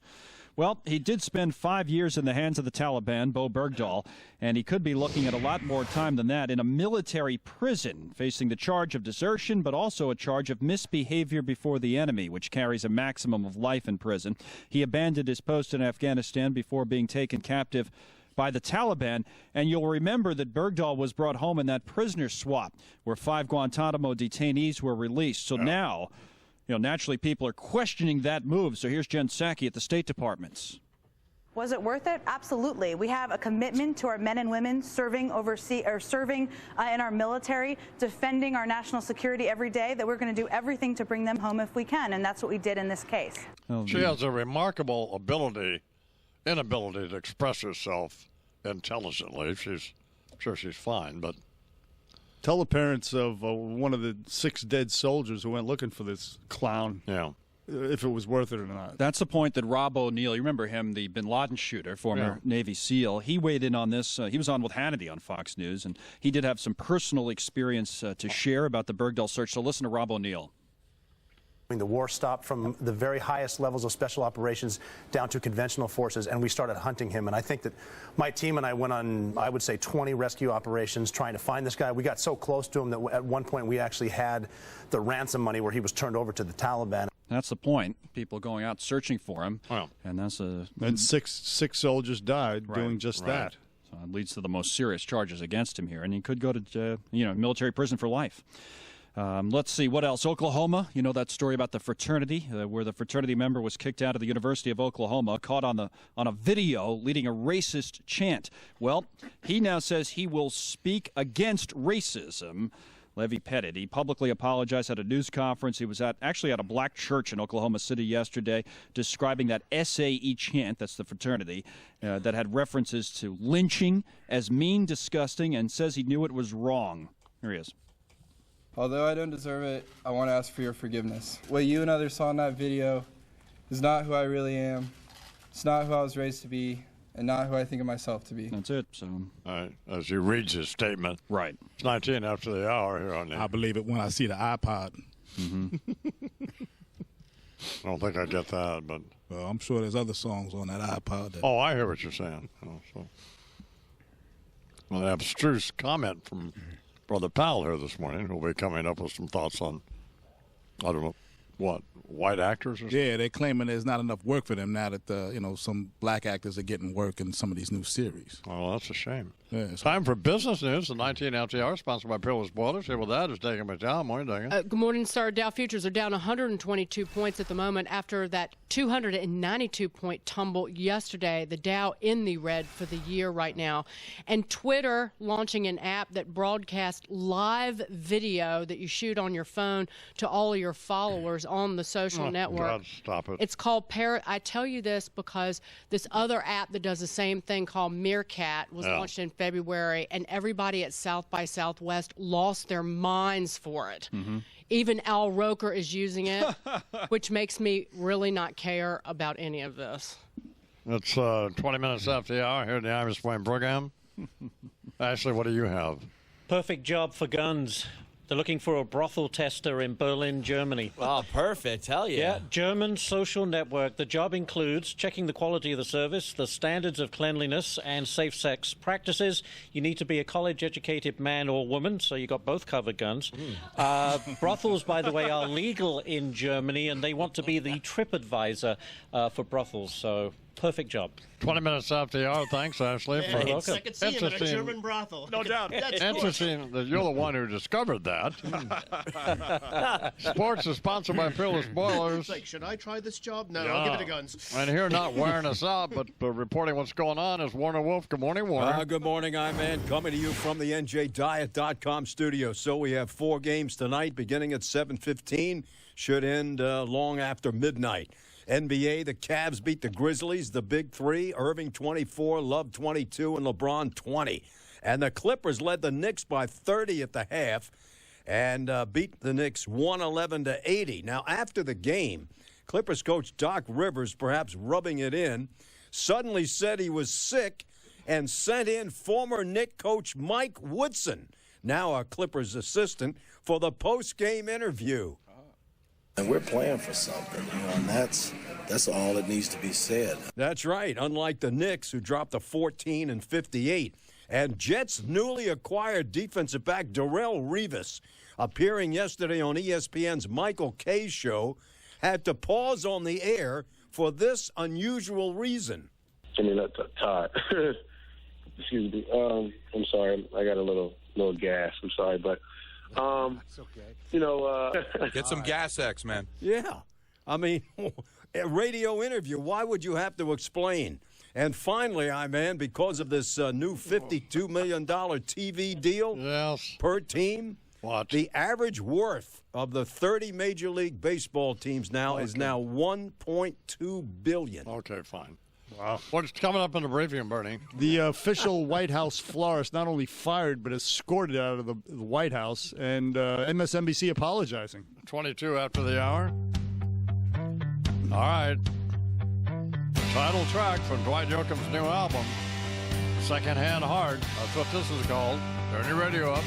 Well, he did spend 5 years in the hands of the Taliban, Bo Bergdahl, and he could be looking at a lot more time than that in a military prison, facing the charge of desertion, but also a charge of misbehavior before the enemy, which carries a maximum of life in prison. He abandoned his post in Afghanistan before being taken captive by the Taliban, and you'll remember that Bergdahl was brought home in that prisoner swap, where 5 Guantanamo detainees were released. So now, naturally people are questioning that move. So here's Jen Psaki at the State Department. Was it worth it? Absolutely. We have a commitment to our men and women serving in our military, defending our national security every day, that we're going to do everything to bring them home if we can, and that's what we did in this case. She has a remarkable inability to express herself intelligently. I'm sure she's fine, but... Tell the parents of one of the 6 dead soldiers who went looking for this clown. Yeah. If it was worth it or not. That's the point that Rob O'Neill, you remember him, the bin Laden shooter, former Navy SEAL, he weighed in on this. He was on with Hannity on Fox News, and he did have some personal experience to share about the Bergdahl search. So listen to Rob O'Neill. The war stopped from the very highest levels of special operations down to conventional forces, and we started hunting him. And I think that my team and I went on, I would say, 20 rescue operations trying to find this guy. We got so close to him that at one point we actually had the ransom money where he was turned over to the Taliban. That's the point. People going out searching for him. Well, and that's a... And six soldiers died doing just that. So it leads to the most serious charges against him here, and he could go to military prison for life. Let's see, what else? Oklahoma, you know that story about the fraternity, where the fraternity member was kicked out of the University of Oklahoma, caught on a video leading a racist chant. Well, he now says he will speak against racism. Levy Pettit, he publicly apologized at a news conference. He was actually at a black church in Oklahoma City yesterday, describing that SAE chant, that's the fraternity, that had references to lynching as mean, disgusting, and says he knew it was wrong. Here he is. Although I don't deserve it, I want to ask for your forgiveness. What you and others saw in that video is not who I really am. It's not who I was raised to be, and not who I think of myself to be. That's it. So, all right, as he reads his statement. Right. It's 19 after the hour here on the... I believe it when I see the iPod. I don't think I get that, but... Well, I'm sure there's other songs on that iPod. Oh, I hear what you're saying. Well, an abstruse comment from Brother Powell here this morning, who'll be coming up with some thoughts on, I don't know, what, white actors or something? Yeah, they're claiming there's not enough work for them now that, some black actors are getting work in some of these new series. Oh, that's a shame. Yeah, Time for business news. The 19 LTR, sponsored by Peerless Boilers. Here with that is Dagan McDowell. Morning, Dagan. Good morning, sir. Dow futures are down 122 points at the moment after that 292-point tumble yesterday. The Dow in the red for the year right now. And Twitter launching an app that broadcasts live video that you shoot on your phone to all of your followers on the social network. God, stop it. It's called I tell you this because this other app that does the same thing called Meerkat was launched in February, and everybody at South by Southwest lost their minds for it. Mm-hmm. Even Al Roker is using it, which makes me really not care about any of this. It's 20 minutes after the hour here in the Imus Point program. Ashley, what do you have? Perfect job for guns. They're looking for a brothel tester in Berlin, Germany. Oh, perfect. Hell yeah. Yeah, German social network. The job includes checking the quality of the service, the standards of cleanliness, and safe sex practices. You need to be a college-educated man or woman, so you got both covered, guns. Brothels, by the way, are legal in Germany, and they want to be the TripAdvisor for brothels, so perfect job. 20 minutes after the hour. Thanks, Ashley. I could see him in a German brothel. No doubt. That's Interesting that you're the one who discovered that. Sports is sponsored by Peerless Boilers. It's like, should I try this job? No, I'll give it to guns. And here, not wearing us out, but reporting what's going on is Warner Wolf. Good morning, Warner. Good morning, I'm coming to you from the NJDiet.com studio. So we have 4 games tonight, beginning at 7:15. Should end long after midnight. NBA, the Cavs beat the Grizzlies, the Big Three, Irving 24, Love 22, and LeBron 20. And the Clippers led the Knicks by 30 at the half and beat the Knicks 111-80. Now, after the game, Clippers coach Doc Rivers, perhaps rubbing it in, suddenly said he was sick and sent in former Knicks coach Mike Woodson, now a Clippers assistant, for the post-game interview. And we're playing for something, and that's all that needs to be said. That's right, unlike the Knicks, who dropped to 14-58. And Jets' newly acquired defensive back Darrelle Revis, appearing yesterday on ESPN's Michael Kay show, had to pause on the air for this unusual reason. I mean, Todd. Excuse me. I'm sorry. I got a little gas. I'm sorry, but It's okay. Get some Gas X, man. Yeah. I mean, a radio interview, why would you have to explain? And finally, because of this new $52 million TV deal per team, the average worth of the 30 Major League Baseball teams now is now $1.2 billion. Okay, fine. Wow. What's coming up in the briefing, Bernie? The official White House florist not only fired but escorted out of the White House, and MSNBC apologizing. 22 after the hour. All right. Title track from Dwight Yoakam's new album, Secondhand Heart. That's what this is called. Turn your radio up.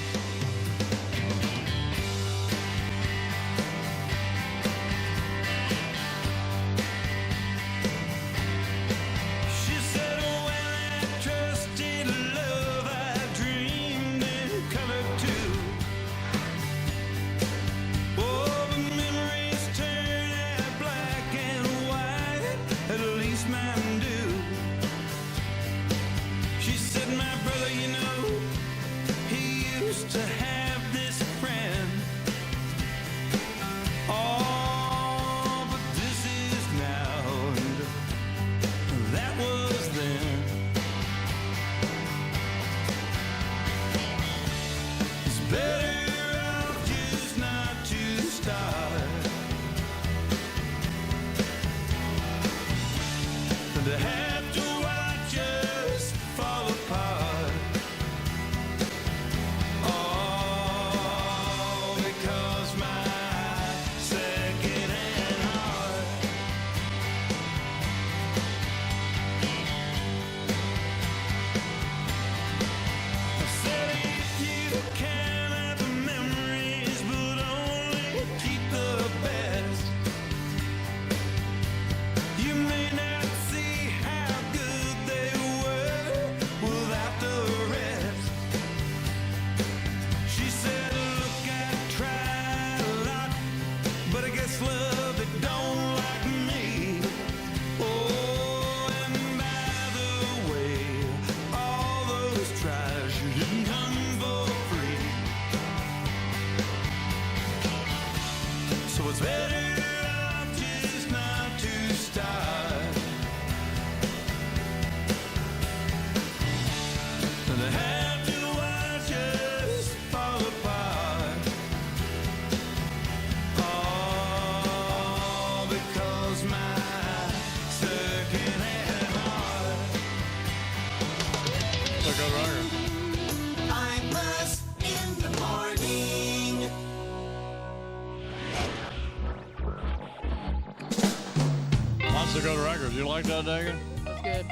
You like that, Dagan? That's good.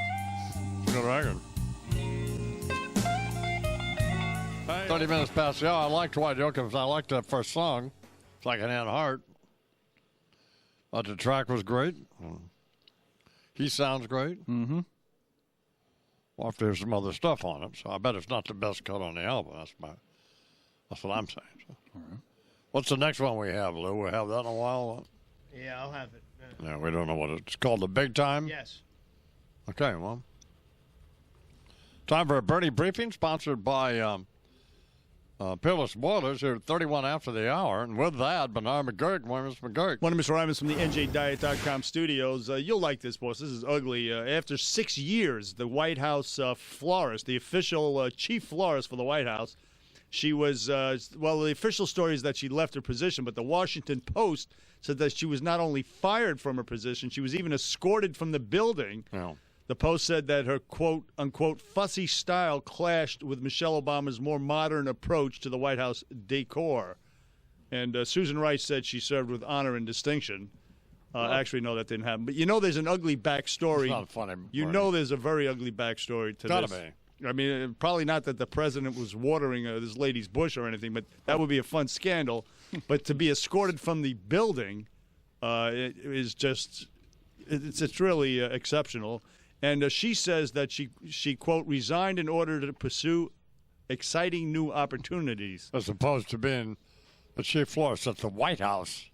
Good record. 30 minutes past the hour. I like Dwight Yoakam. I like that first song. It's like an Ann Hart. But the track was great. He sounds great. Mm-hmm. Well, if there's some other stuff on it, so I bet it's not the best cut on the album. That's what I'm saying. So. All right. What's the next one we have, Lou? We'll have that in a while. Yeah, I'll have it. Yeah, we don't know what it's called. The Big Time? Yes. Okay, well. Time for a Bernie briefing, sponsored by Peerless Boilers here at 31 after the hour. And with that, Bernard McGurk. Morning, Mr. McGurk. One of Mr. Imus from the NJDiet.com studios. You'll like this, boss. This is ugly. After 6 years, the White House florist, the official chief florist for the White House, she was, the official story is that she left her position, but the Washington Post said that she was not only fired from her position, she was even escorted from the building. No. The Post said that her quote-unquote fussy style clashed with Michelle Obama's more modern approach to the White House decor. And Susan Rice said she served with honor and distinction. Actually, no, that didn't happen. But you know there's an ugly backstory. It's not funny. You know there's a very ugly backstory to Gotta this. be. I mean, probably not that the president was watering this lady's bush or anything, but that would be a fun scandal. But to be escorted from the building it is just, it's really exceptional. And she says that she, quote, resigned in order to pursue exciting new opportunities. As opposed to being the chief florist at the White House.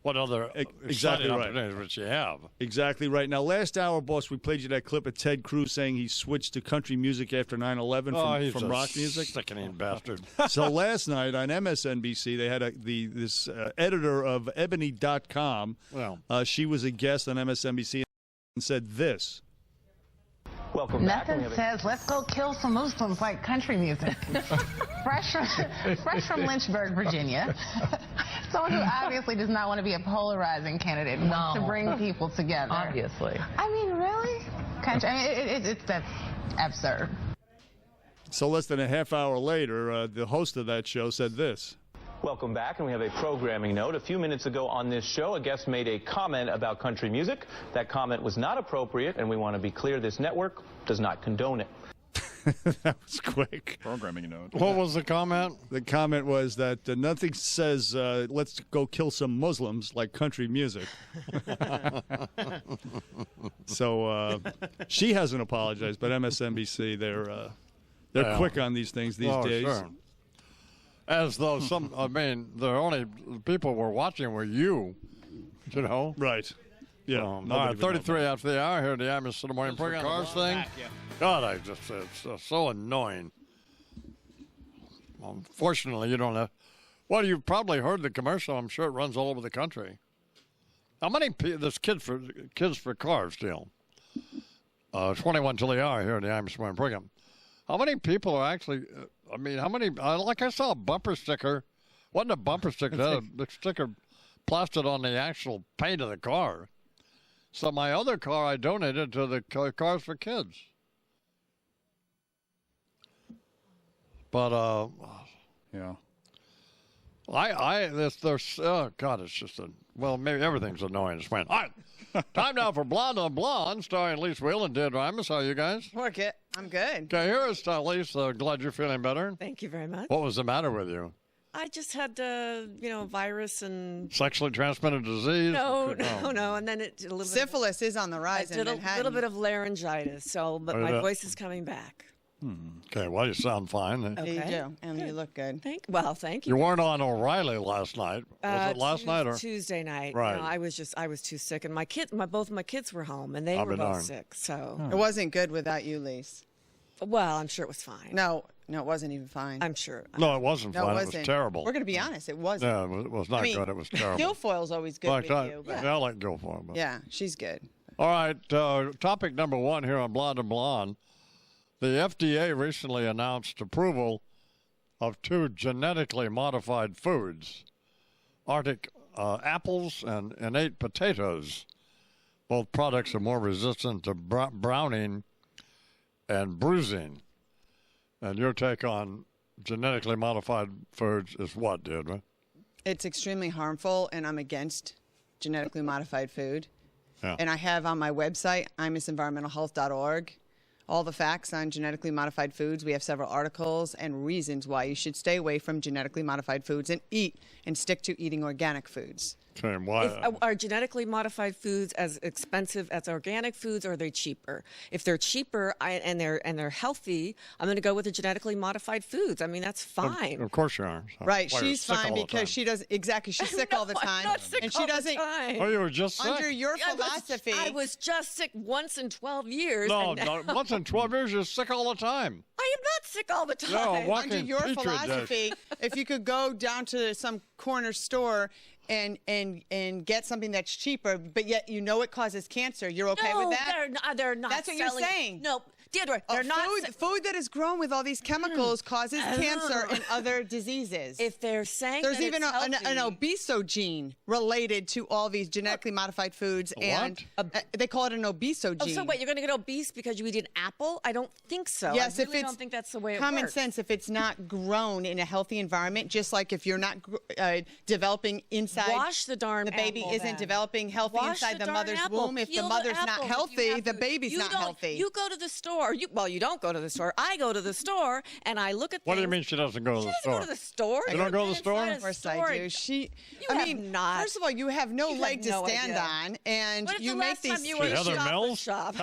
What other exciting opportunities would she have? Exactly right. Now, last hour, boss, we played you that clip of Ted Cruz saying he switched to country music after 9/11 from rock music. Sickening bastard. So last night on MSNBC, they had this editor of Ebony.com. Well, she was a guest on MSNBC and said this. Welcome back. Nothing says, let's go kill some Muslims like country music. fresh from Lynchburg, Virginia. Someone who obviously does not want to be a polarizing candidate, wants to bring people together. Obviously. I mean, really? Country, I mean, that's absurd. So less than a half hour later, the host of that show said this. Welcome back, and we have a programming note. A few minutes ago on this show, a guest made a comment about country music. That comment was not appropriate, and we want to be clear, this network does not condone it. That was quick. Programming note. What was the comment? The comment was that nothing says, let's go kill some Muslims like country music. So she hasn't apologized, but MSNBC, they're quick on these things these days. Sure. As though the only people we're watching were you know. Right. Yeah. All right, 33 after the hour here at the Imus in the Morning program. Cars thing. Back, yeah. God, it's so annoying. Unfortunately, you don't have. Well, you've probably heard the commercial. I'm sure it runs all over the country. How many this kids for cars deal? 21 till the hour here at the Imus Morning program. How many people are actually? How many? Like I saw a bumper sticker. Wasn't a bumper sticker? The sticker plastered on the actual paint of the car. So my other car I donated to the Cars for Kids. But yeah. It's just maybe everything's annoying. It's when. All right, time now for Blonde on Blonde, starring Lise Wheel and Did Imus. How are you guys? I'm good. Okay, here is Lise. Glad you're feeling better. Thank you very much. What was the matter with you? I just had, virus and... Sexually transmitted disease? No. And then syphilis is on the rise in Manhattan. A little bit of laryngitis, but my voice is coming back. Okay, well, you sound fine. Okay. You do, and you look good. Thank you. You weren't on O'Reilly last night. Was it last night or Tuesday night? Right. No, I was too sick, and both my kids were home, and they were both sick. So it wasn't good without you, Lise. Well, I'm sure it was fine. No, it wasn't even fine. I'm sure. No, it wasn't fine. It was terrible. We're going to be honest. It wasn't. Yeah, it was not good. It was terrible. Guilfoyle's always good with you. But... Yeah, I like Guilfoyle. But... Yeah, she's good. All right, topic number one here on Blonde and Blonde. The FDA recently announced approval of 2 genetically modified foods, Arctic apples and innate potatoes. Both products are more resistant to browning and bruising. And your take on genetically modified foods is what, Deirdre? It's extremely harmful, and I'm against genetically modified food. Yeah. And I have on my website, imusenvironmentalhealth.org, all the facts on genetically modified foods. We have several articles and reasons why you should stay away from genetically modified foods and stick to eating organic foods. Okay, why? Are genetically modified foods as expensive as organic foods, or are they cheaper? If they're cheaper and they're healthy, I'm going to go with the genetically modified foods. I mean, that's fine. Of course you are. So Right, why, she's you're sick fine all the because time? she does exactly. She's sick all the time, I'm not sick and she all the doesn't. time. Oh, you were just sick? Under your philosophy, I was just sick once in 12 years. No, and now- no, once in 12 years, you're sick all the time. I am not sick all the time. No, under walking your petri dish. philosophy, if you could go down to some corner store and get something that's cheaper, but yet you know it causes cancer, you're okay with that? They're not. That's what selling, you're saying. No, Deidre, they're not. Food that is grown with all these chemicals causes cancer and other diseases. If they're saying there's that even it's an healthy- obesogene related to all these genetically modified foods, and they call it an obesogene. Oh, so wait, you're going to get obese because you eat an apple? I don't think so. Yes, I if really it's don't think that's the way it common works. sense, if it's not grown in a healthy environment, just like if you're not developing inside, Wash the darn the baby apple, isn't then. developing healthy Wash inside the the darn mother's apple. womb. If the Peel mother's not apples if you healthy, have the to. baby's You not don't- healthy. You go to the store. You don't go to the store. I go to the store and I look at. What do you things. mean she doesn't go to the She store? doesn't go to the store. You don't go to the store? Of course I do. I mean, not. First of all, you have no You have leg to no stand idea. on, and When is you the make last these. time you were in a Heather Shop and Mills? Shop?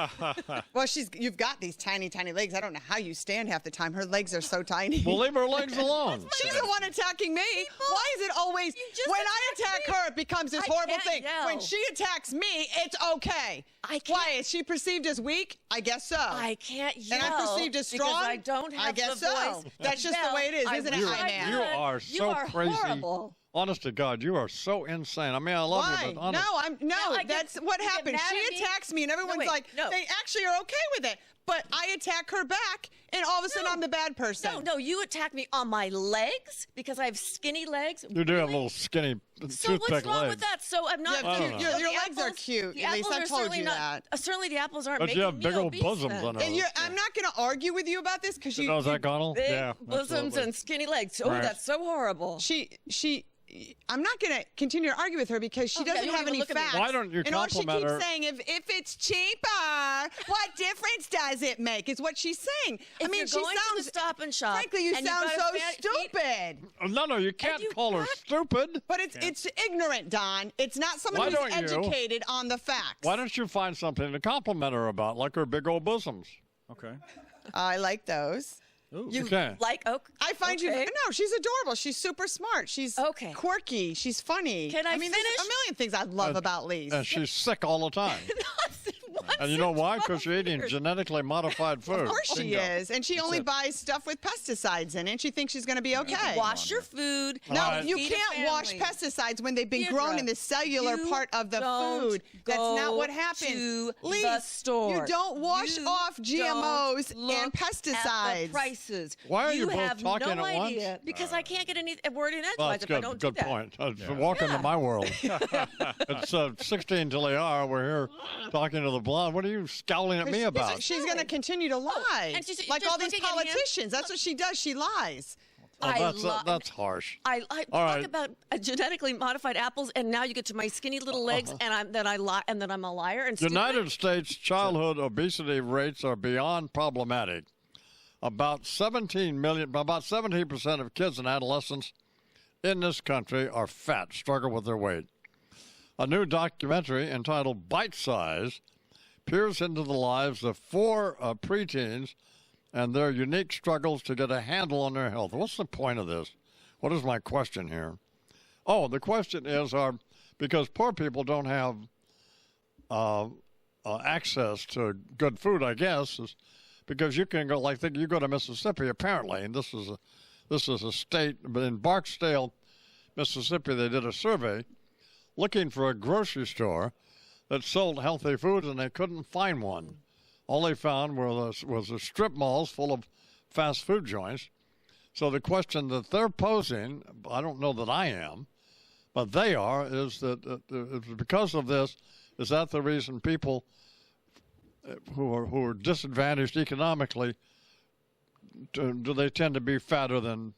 Well, you've got these tiny, tiny legs. I don't know how you stand half the time. Her legs are so tiny. Well, leave her legs alone. She's the one attacking me. Why is it always when I attack her, it becomes this I horrible can't thing? yell. When she attacks me, it's okay. I can't. Why is she perceived as weak? I guess so. I can't yell. And I'm perceived as because strong. I don't have I guess the so. voice. That's just the way it is, I isn't it, wish Hi, I man? You could. are so crazy. Horrible. Honest to God, you are so insane. I mean, I love Why? you, but honest. That's what happens. She attacks me, and everyone's like, they actually are okay with it. But I attack her back, and all of a sudden I'm the bad person. No, you attack me on my legs because I have skinny legs. You do have little skinny So toothpick what's wrong legs. with that? So I'm not. I don't know. Your legs are cute. The At least apples I are told certainly you not. that. Certainly, the apples aren't But making you have me big old obese bosoms then. on her. And I'm not going to argue with you about this because you. Is that Connell? Big Yeah. bosoms absolutely. and skinny legs. Oh, Right. that's so horrible. I'm not going to continue to argue with her because she Oh, yeah, doesn't you don't have even any look at me. facts. Why don't you and all she compliment keeps her? saying, if it's cheaper, what difference does it make? Is what she's saying. If I mean, you're she going to sounds. the Stop and Shop, Frankly, you and you've sound got so a stupid. No, you can't call her stupid. But it's ignorant, Don. It's not someone Why who's don't you? educated on the facts. Why don't you find something to compliment her about, like her big old bosoms? Okay. I like those. You okay. Like I find you. No, she's adorable. She's super smart. She's quirky. She's funny. Can I mean, finish? there's a million things I love about Lise. And she's sick all the time. And you know why? Because she's eating genetically modified food. Of course she Bingo. is. And she That's only it. buys stuff with pesticides in it. And she thinks she's going to be okay. Wash your food. No, All right. you Feed a can't wash family. pesticides when they've been Deirdre, grown in the cellular you part of the don't food. That's not what go happens. to Lise, the store. you don't wash You off GMOs don't and look pesticides. At the prices. Why are you both have talking no at once? idea because I can't get any word in Well, edgewise that's if I don't good do that. point. Welcome to my world. It's 16 till the hour. We're here talking to the blonde. What are you scowling at me about? She's going to continue to lie. and she's like just all these looking at him. politicians. That's what she does. She lies. That's harsh. I All talk right. about genetically modified apples, and now you get to my skinny little legs, and I'm a liar. And United States childhood obesity rates are beyond problematic. About 17% of kids and adolescents in this country are fat, struggle with their weight. A new documentary entitled Bite Size peers into the lives of 4 preteens and their unique struggles to get a handle on their health. What's the point of this? What is my question here? Oh, the question is, because poor people don't have access to good food, I guess, is because you can go, like, you go to Mississippi, apparently, and this is a state, but in Barksdale, Mississippi, they did a survey looking for a grocery store that sold healthy foods, and they couldn't find one. All they found was the strip malls full of fast food joints. So the question that they're posing, I don't know that I am, but they are, is that because of this, is that the reason people who are disadvantaged economically, do they tend to be fatter than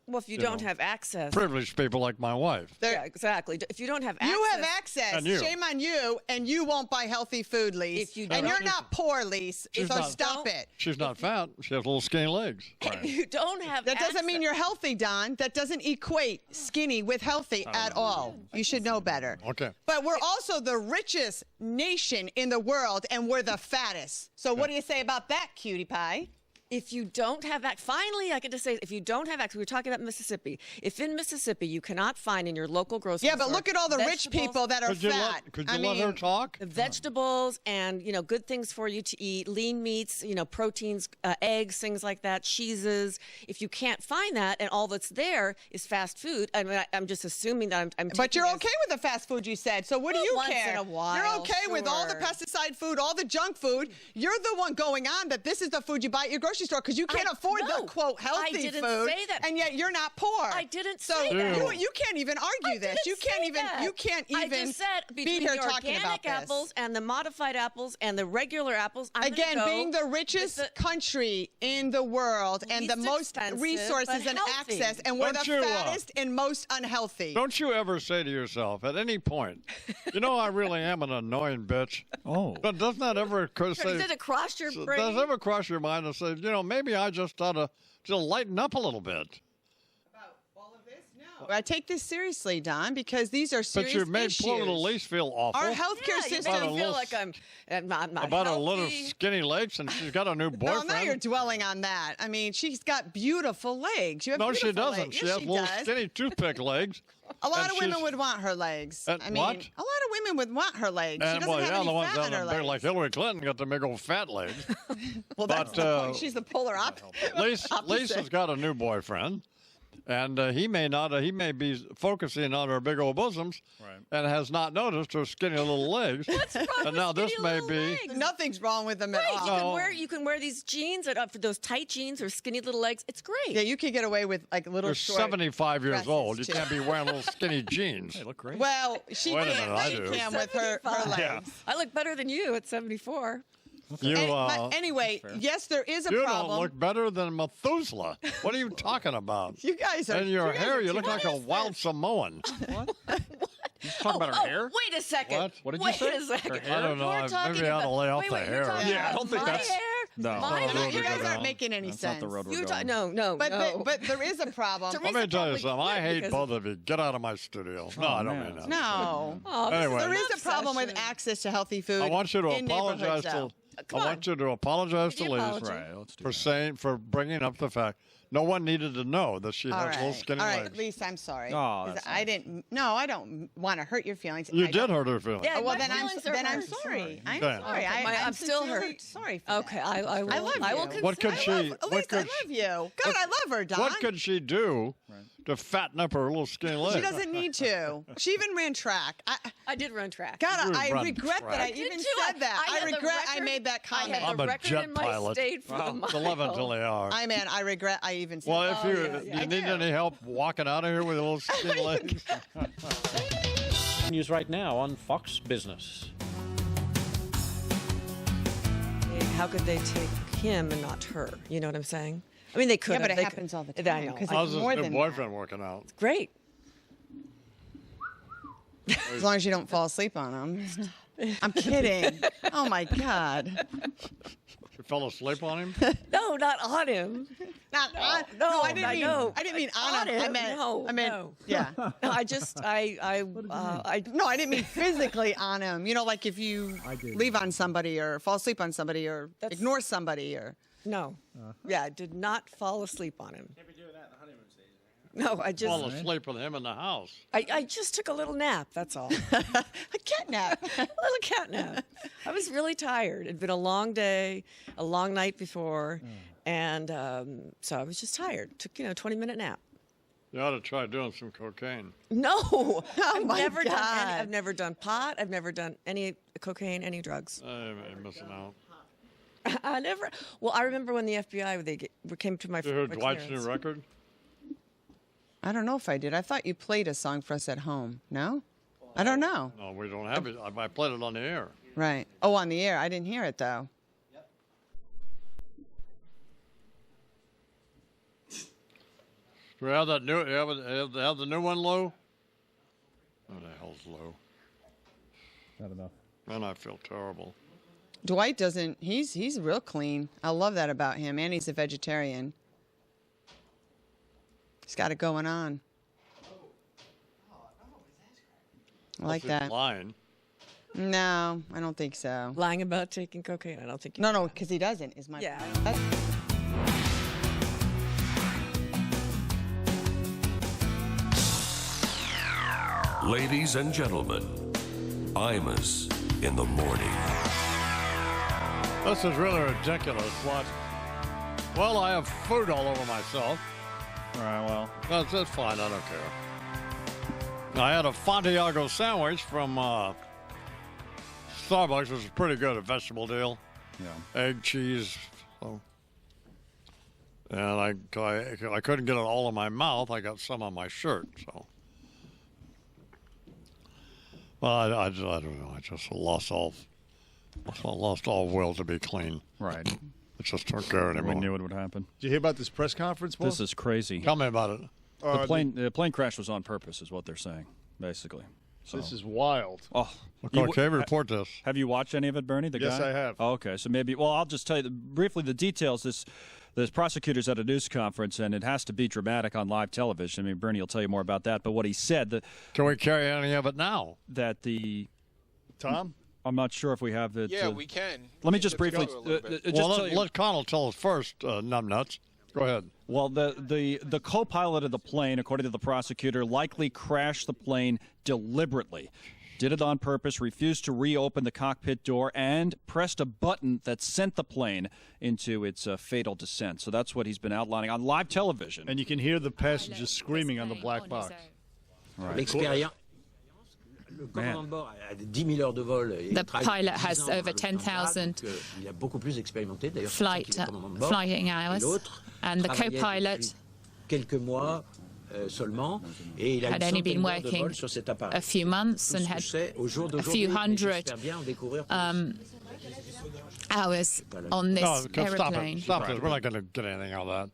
Well, if you don't have access. Privileged people like my wife. Yeah, exactly. If you don't have access. You have access. And you. Shame on you, and you won't buy healthy food, Lise. If you and don't- you're not poor, Lise, so not- stop it. She's not fat. She has little skinny legs. If you don't have That doesn't mean you're healthy, Don. That doesn't equate skinny with healthy at all. You should know better. Okay. But we're also the richest nation in the world, and we're the fattest. So what do you say about that, cutie pie? If you don't have finally, I get to say, if you don't have access, we were talking about Mississippi. If in Mississippi you cannot find in your local grocery store, Yeah, but look at all the rich vegetables- people that are fat. Could you let her talk? The vegetables and good things for you to eat, lean meats, proteins, eggs, things like that, cheeses. If you can't find that, and all that's there is fast food, I mean, I'm just assuming that I'm. But you're okay with the fast food, you said. So what do you once care? in a while, You're okay with all the sure. pesticide food, all the junk food. You're the one going on that this is the food you buy at your grocery store because you can't afford the quote healthy I didn't food, say that. and yet you're not poor. I didn't so say that. You can't even argue this. You can't even. You can't even. I just said be between here the talking organic about this. apples and the modified apples and the regular apples. I'm Again, gonna go being the richest country in the world and the Least most expensive, resources but and healthy. access, and we're Don't the you, fattest and most unhealthy. Don't you ever say to yourself at any point, I really am an annoying bitch? Oh. But doesn't that ever say... Did it cross your brain? Does it ever cross your mind to say, maybe I just ought to lighten up a little bit? I take this seriously, Don, because these are serious But you made issues. poor little Elise feel awful. Our healthcare You system. made me feel like I'm not about healthy. a little skinny legs, and she's got a new Well, boyfriend. now you're dwelling on that. I mean, she's got beautiful legs. You have No, she beautiful doesn't. legs. She Yes, has she little does. skinny toothpick legs. A lot and of women she's- would want her legs. And I mean, what? a lot of women would want her legs. She And doesn't have any the ones fat that on her are big, legs. like Hillary Clinton, got the big old fat legs. Well, that's But, the point. She's the polar opposite. Lisa's got a new boyfriend, and he may be focusing on her big old bosoms, and has not noticed her skinny little legs. What's wrong and with now this skinny may little be. legs? Nothing's wrong with them at Right, all. you can wear these jeans for those tight jeans or skinny little legs. It's great. Yeah, you can get away with like little You're short 75 years dresses, old. You too. can't be wearing little skinny jeans. They look great. Well, she Wait a can. minute, I She do. can with her legs. Yeah. I look better than you at 74. You, But anyway, yes, there is a you problem. don't look better than Methuselah. What are you talking about? You guys are. And your you guys hair, are you too- look like a wild Samoan. You talking about her hair? Wait a second. What? What did you Wait say? a second. I don't know. We're talking Maybe I ought to about- lay off wait, the wait, hair. you're talking Yeah, I about don't think my that's- hair? No. My Oh, hair? road You to guys go aren't down. making any That's sense. not the road we're You going. no. But there is a problem. Let me tell you something. I hate both of you. Get out of my studio. No, I don't man. mean that. No. Oh, this Anyway. is There is a problem with obsession. access to healthy food. I want you to in apologize neighborhoods, to. though. I want you to apologize to Give Lise the apology. Right, let's do for bringing up the fact no one needed to know that she All has right. little skinny All right, legs. Lisa, I'm sorry. Oh, 'Cause that's I didn't. No, I don't want to hurt your feelings. You I did don't- hurt her feelings. Yeah, Oh, well, my then I'm feelings are hurt. sorry. I'm Okay. sorry. Okay, I'm still sincerely hurt. Sorry for that. Okay, I will. I love I will you. What could she? Lisa, what I could love you. God, I love her, Don. What could she do to fatten up her little skinny legs? She doesn't need to. She even ran track. I did run track. God, You I run regret that I track. even too. said that. I I had the regret I record- made that I comment. had I'm the a record jet in my pilot. state for the It's 11 till mile. they are. I mean, I regret I even said Well, that. if you need any help walking out of here with little skinny legs, News right now on Fox Business. How could they take him and not her? You know what I'm saying? I mean, they could. Yeah, but have. it They happens all the I time, know. 'cause how's it's this more new than boyfriend working out? Great. As long as you don't fall asleep on him. I'm kidding. Oh my God. You fell asleep on him? No, not on him. Not on. No, I didn't mean. know. I didn't mean On on him. I him. meant. No, I meant. no. Yeah. No, I just, I. No, I didn't mean physically on him. You know, like if you leave on somebody or fall asleep on somebody or ignore somebody or. No. Yeah, I did not fall asleep on him. Can't be doing that in the honeymoon stage. No, I just. Fall asleep with him in the house. I just took a little nap, that's all. A cat nap. A little cat nap. I was really tired. It'd been a long day, a long night before, and so I was just tired. Took, 20-minute nap. You ought to try doing some cocaine. No, I've my never done. God. I've never done pot. I've never done any cocaine, any drugs. I'm missing out. I never. Well, I remember when the FBI came to my. You heard my Dwight's new clearance. record? I don't know if I did. I thought you played a song for us at home. No? I don't know. No, we don't have it. I played it on the air. Right. Oh, on the air. I didn't hear it though. Do we have that new? Have the new one, Lou? What the hell's Lou? I don't know. Man, I feel terrible. Dwight doesn't. He's real clean. I love that about him, and he's a vegetarian. He's got it going on. I like that. Lying. No, I don't think so. Lying about taking cocaine? I don't think. No, because he doesn't. Is my Ladies and gentlemen, Imus in the morning. This is really ridiculous. What? Well, I have food all over myself. All right, well. That's fine. I don't care. I had a Fontiago sandwich from Starbucks, which is pretty good, a vegetable deal. Yeah. Egg, cheese. So. And I couldn't get it all in my mouth. I got some on my shirt, so. Well, I don't know. I just lost all will to be clean. Right. I just don't care anymore. We knew it would happen. Did you hear about this press conference, Paul? This is crazy. Tell me about it. The plane crash was on purpose, is what they're saying, basically. So. This is wild. Oh, okay, report this. Have you watched any of it, Bernie? Yes, guy? I have. Oh, okay, so maybe. Well, I'll just tell you briefly the details. This prosecutor's at a news conference, and it has to be dramatic on live television. I mean, Bernie will tell you more about that. But what he said, can we carry any of it now? That the Tom. I'm not sure if we have it. Yeah, we can. Let me just briefly. Let Connell tell us first, numbnuts. Go ahead. Well, the co-pilot of the plane, according to the prosecutor, likely crashed the plane deliberately. Did it on purpose, refused to reopen the cockpit door, and pressed a button that sent the plane into its fatal descent. So that's what he's been outlining on live television. And you can hear the passengers screaming on the black box. Right. The pilot has over 10,000 flying hours, and the co-pilot had only been working a few months and had a few hundred hours on this aeroplane. Stop this. We're not going to get anything out of that.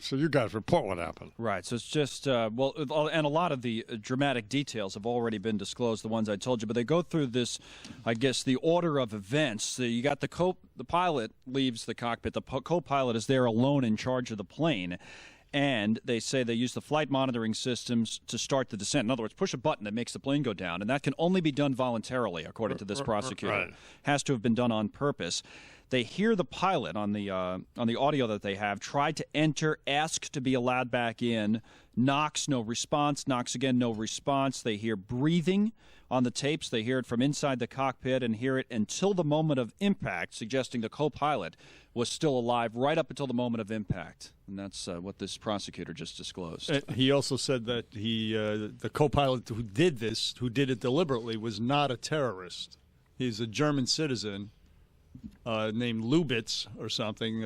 So you guys report what happened. Right. So it's just, and a lot of the dramatic details have already been disclosed, the ones I told you. But they go through this, I guess, the order of events. So you got the pilot leaves the cockpit. The co-pilot is there alone in charge of the plane. And they say they use the flight monitoring systems to start the descent. In other words, push a button that makes the plane go down. And that can only be done voluntarily, according to this prosecutor. Right. Has to have been done on purpose. They hear the pilot on the audio that they have try to enter, ask to be allowed back in, knocks, no response, knocks again, no response. They hear breathing on the tapes. They hear it from inside the cockpit and hear it until the moment of impact, suggesting the co-pilot was still alive right up until the moment of impact. And that's what this prosecutor just disclosed. He also said that the co-pilot who did it deliberately, was not a terrorist. He's a German citizen named Lubitz or something.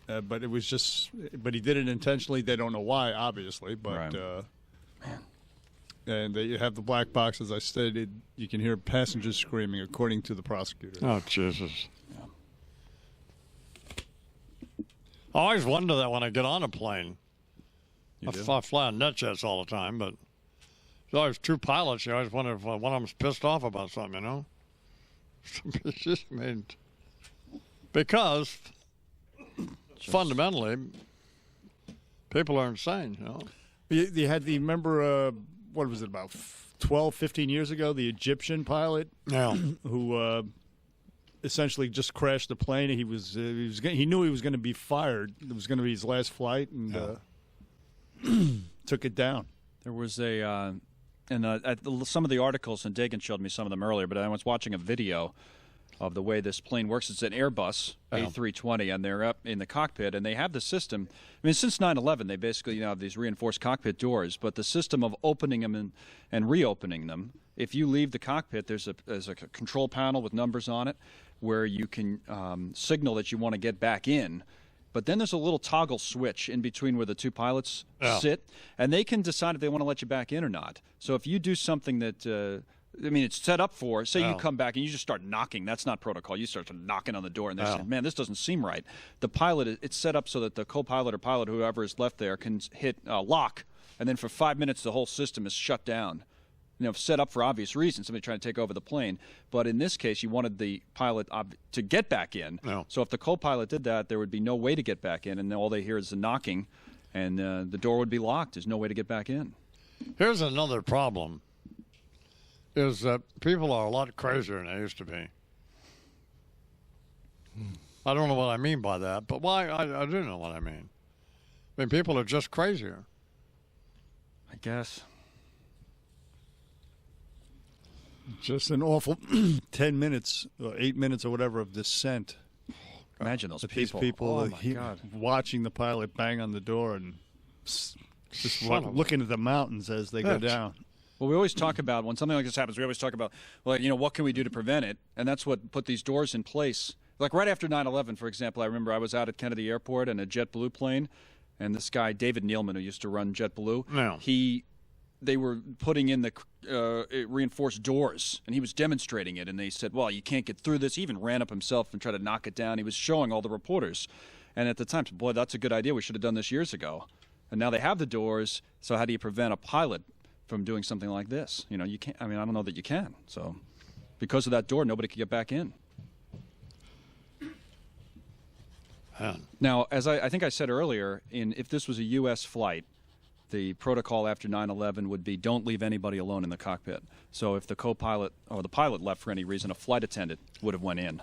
But it was but he did it intentionally. They don't know why, obviously. But right. and they have the black box, as I stated. You can hear passengers screaming, according to the prosecutor. Oh, Jesus. I always wonder that when I get on a plane. I fly on NetJets all the time, but there's always two pilots. You always wonder if one of them's pissed off about something, you know? It's just because fundamentally, people are insane, you know? You had remember, what was it, about 12, 15 years ago, the Egyptian pilot? Yeah. Who essentially just crashed the plane. He knew he was going to be fired. It was going to be his last flight, and took it down. There was some of the articles, and Dagan showed me some of them earlier, but I was watching a video of the way this plane works. It's an Airbus A320, and they're up in the cockpit, and they have the system. I mean, since 9/11, they basically have these reinforced cockpit doors, but the system of opening them and reopening them, if you leave the cockpit, there's a control panel with numbers on it where you can signal that you want to get back in. But then there's a little toggle switch in between where the two pilots sit, and they can decide if they want to let you back in or not. So if you do something that I mean, it's set up for, say you come back and you just start knocking. That's not protocol. You start knocking on the door and they say, man, this doesn't seem right. The pilot, it's set up so that the co-pilot or pilot, whoever is left there, can hit lock. And then for 5 minutes, the whole system is shut down. Set up for obvious reasons, somebody trying to take over the plane. But in this case, you wanted the pilot to get back in. No. So if the co-pilot did that, there would be no way to get back in. And all they hear is the knocking, and the door would be locked. There's no way to get back in. Here's another problem. Is that people are a lot crazier than they used to be. I don't know what I mean by that, but why? I do know what I mean. I mean, people are just crazier. I guess. Just an awful 10 minutes, or 8 minutes or whatever of descent. Imagine those These people. people Oh, my God. watching the pilot bang on the door and just looking at the mountains as they go down. Well, we always talk about, when something like this happens, we always talk about, well, what can we do to prevent it? And that's what put these doors in place. Like right after 9/11, for example, I remember I was out at Kennedy Airport in a JetBlue plane, and this guy, David Nealman, who used to run JetBlue, they were putting in the reinforced doors, and he was demonstrating it, and they said, well, you can't get through this. He even ran up himself and tried to knock it down. He was showing all the reporters. And at the time, boy, that's a good idea. We should have done this years ago. And now they have the doors, so how do you prevent a pilot from doing something like this? You can't. I mean, I don't know that you can. So because of that door, nobody can get back in. Now, as I think I said earlier, if this was a U.S. flight, the protocol after 9/11 would be don't leave anybody alone in the cockpit. So if the co-pilot or the pilot left for any reason, a flight attendant would have went in.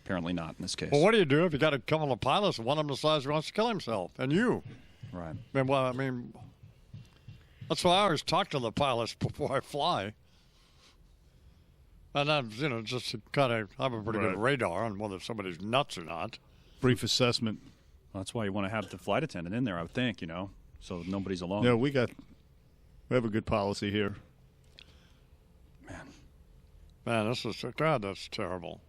Apparently not in this case. Well, what do you do if you got a couple of pilots and one of them decides he wants to kill himself? And you? Right. I mean, that's why I always talk to the pilots before I fly. And I'm, just to kind of have a pretty good radar on whether somebody's nuts or not. Brief assessment. Well, that's why you want to have the flight attendant in there, I would think, so nobody's alone. Yeah, we have a good policy here. Man, that's terrible.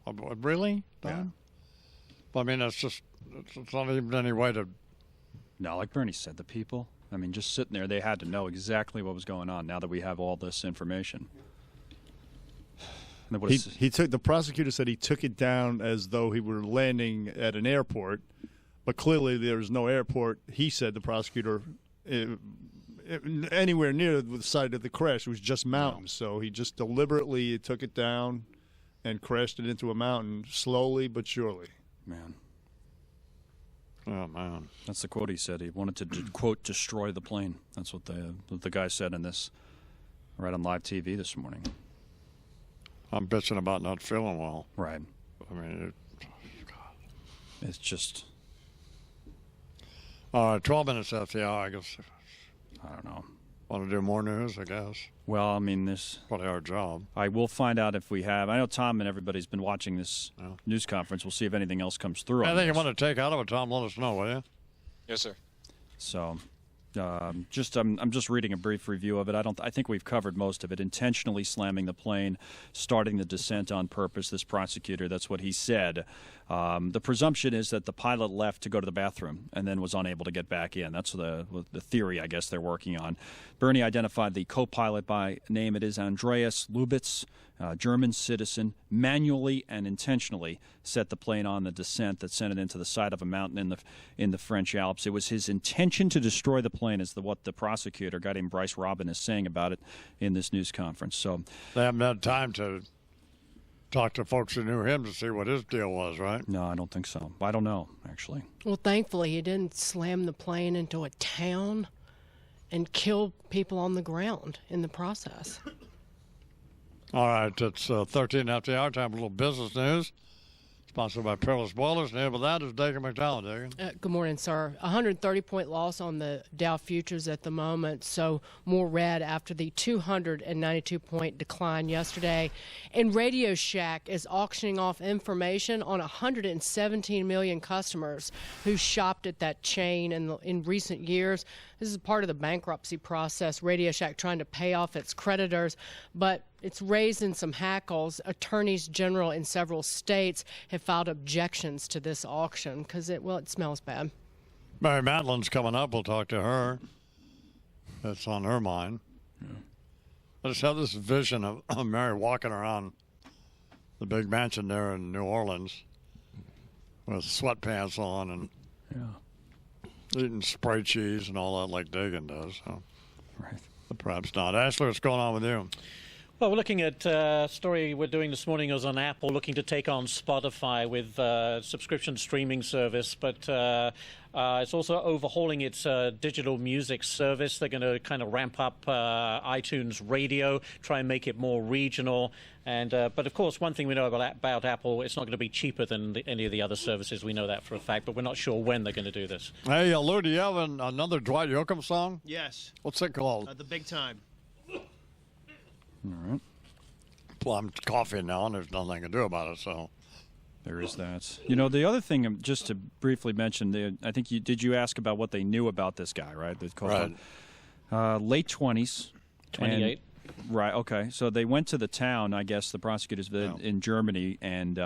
Really? Don? Yeah. I mean, it's not even any way to. No, like Bernie said, the people, I mean, just sitting there, they had to know exactly what was going on now that we have all this information. The prosecutor said he took it down as though he were landing at an airport, but clearly there was no airport, he said, the prosecutor, anywhere near the site of the crash. It was just mountains. So he just deliberately took it down and crashed it into a mountain slowly but surely. Man. Oh, man. That's the quote he said. He wanted to, quote, destroy the plane. That's what the guy said in this, right on live TV this morning. I'm bitching about not feeling well. Right. I mean, it's just. 12 minutes after the hour, I guess. I don't know. Want to do more news, I guess. Well, I mean, this. Probably our job. I will find out if we have. I know Tom and everybody's been watching this news conference. We'll see if anything else comes through. Anything you want to take out of it, Tom, let us know, will you? Yes, sir. So. I'm just reading a brief review of it. I think we've covered most of it. Intentionally slamming the plane, starting the descent on purpose. This prosecutor, that's what he said. The presumption is that the pilot left to go to the bathroom and then was unable to get back in. That's the theory, I guess, they're working on. Bernie identified the co-pilot by name. It is Andreas Lubitz, German citizen, manually and intentionally set the plane on the descent that sent it into the side of a mountain in the French Alps. It was his intention to destroy the plane, is what the prosecutor, a guy named Bryce Robin, is saying about it in this news conference. So they haven't had time to talk to folks who knew him to see what his deal was, right? No, I don't think so. I don't know, actually. Well, thankfully, he didn't slam the plane into a town and kill people on the ground in the process. All right, it's 13 after the hour time. A little business news. Sponsored by Peerless Boilers. And here with that is Dagan McDowell. Dagan. Good morning, sir. 130-point loss on the Dow futures at the moment, so more red after the 292-point decline yesterday. And Radio Shack is auctioning off information on 117 million customers who shopped at that chain in recent years. This is part of the bankruptcy process, Radio Shack trying to pay off its creditors, but it's raising some hackles. Attorneys general in several states have filed objections to this auction because it smells bad. Mary Matlin's coming up. We'll talk to her. That's on her mind. I just have this vision of Mary walking around the big mansion there in New Orleans with sweatpants on and eating spray cheese and all that like Dagan does. So. Right. But perhaps not. Ashley, what's going on with you? Well, we're looking at a story we're doing this morning is on Apple looking to take on Spotify with subscription streaming service, but it's also overhauling its digital music service. They're going to kind of ramp up iTunes Radio, try and make it more regional. And but, of course, one thing we know about Apple, it's not going to be cheaper than any of the other services. We know that for a fact, but we're not sure when they're going to do this. Hey, Lou, do you have another Dwight Yoakam song? Yes. What's it called? The Big Time. All right. Well, I'm coughing now, and there's nothing I can do about it, so. There is that. You know, the other thing, just to briefly mention, I think did you ask about what they knew about this guy, right? Right. Late 20s. 28. Right, okay. So they went to the town, I guess, the prosecutors in Germany, and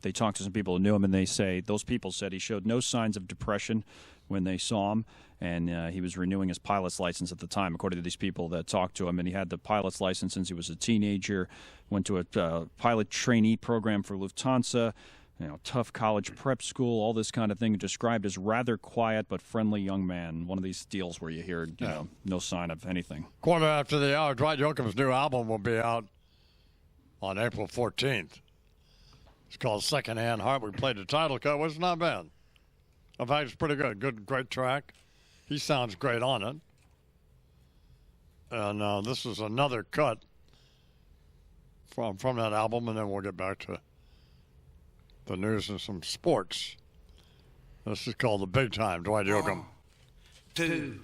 they talked to some people who knew him, and they say those people said he showed no signs of depression when they saw him, and he was renewing his pilot's license at the time, according to these people that talked to him. And he had the pilot's license since he was a teenager, went to a pilot trainee program for Lufthansa, tough college prep school, all this kind of thing, described as rather quiet but friendly young man. One of these deals where you hear, no sign of anything. Quarter after the hour, Dwight Yoakam's new album will be out on April 14th. It's called Secondhand Heart. We played the title cut. It's not bad. In fact, it's pretty good. Great track. He sounds great on it. And this is another cut from that album, and then we'll get back to the news and some sports. This is called The Big Time, Dwight Yoakam. 2,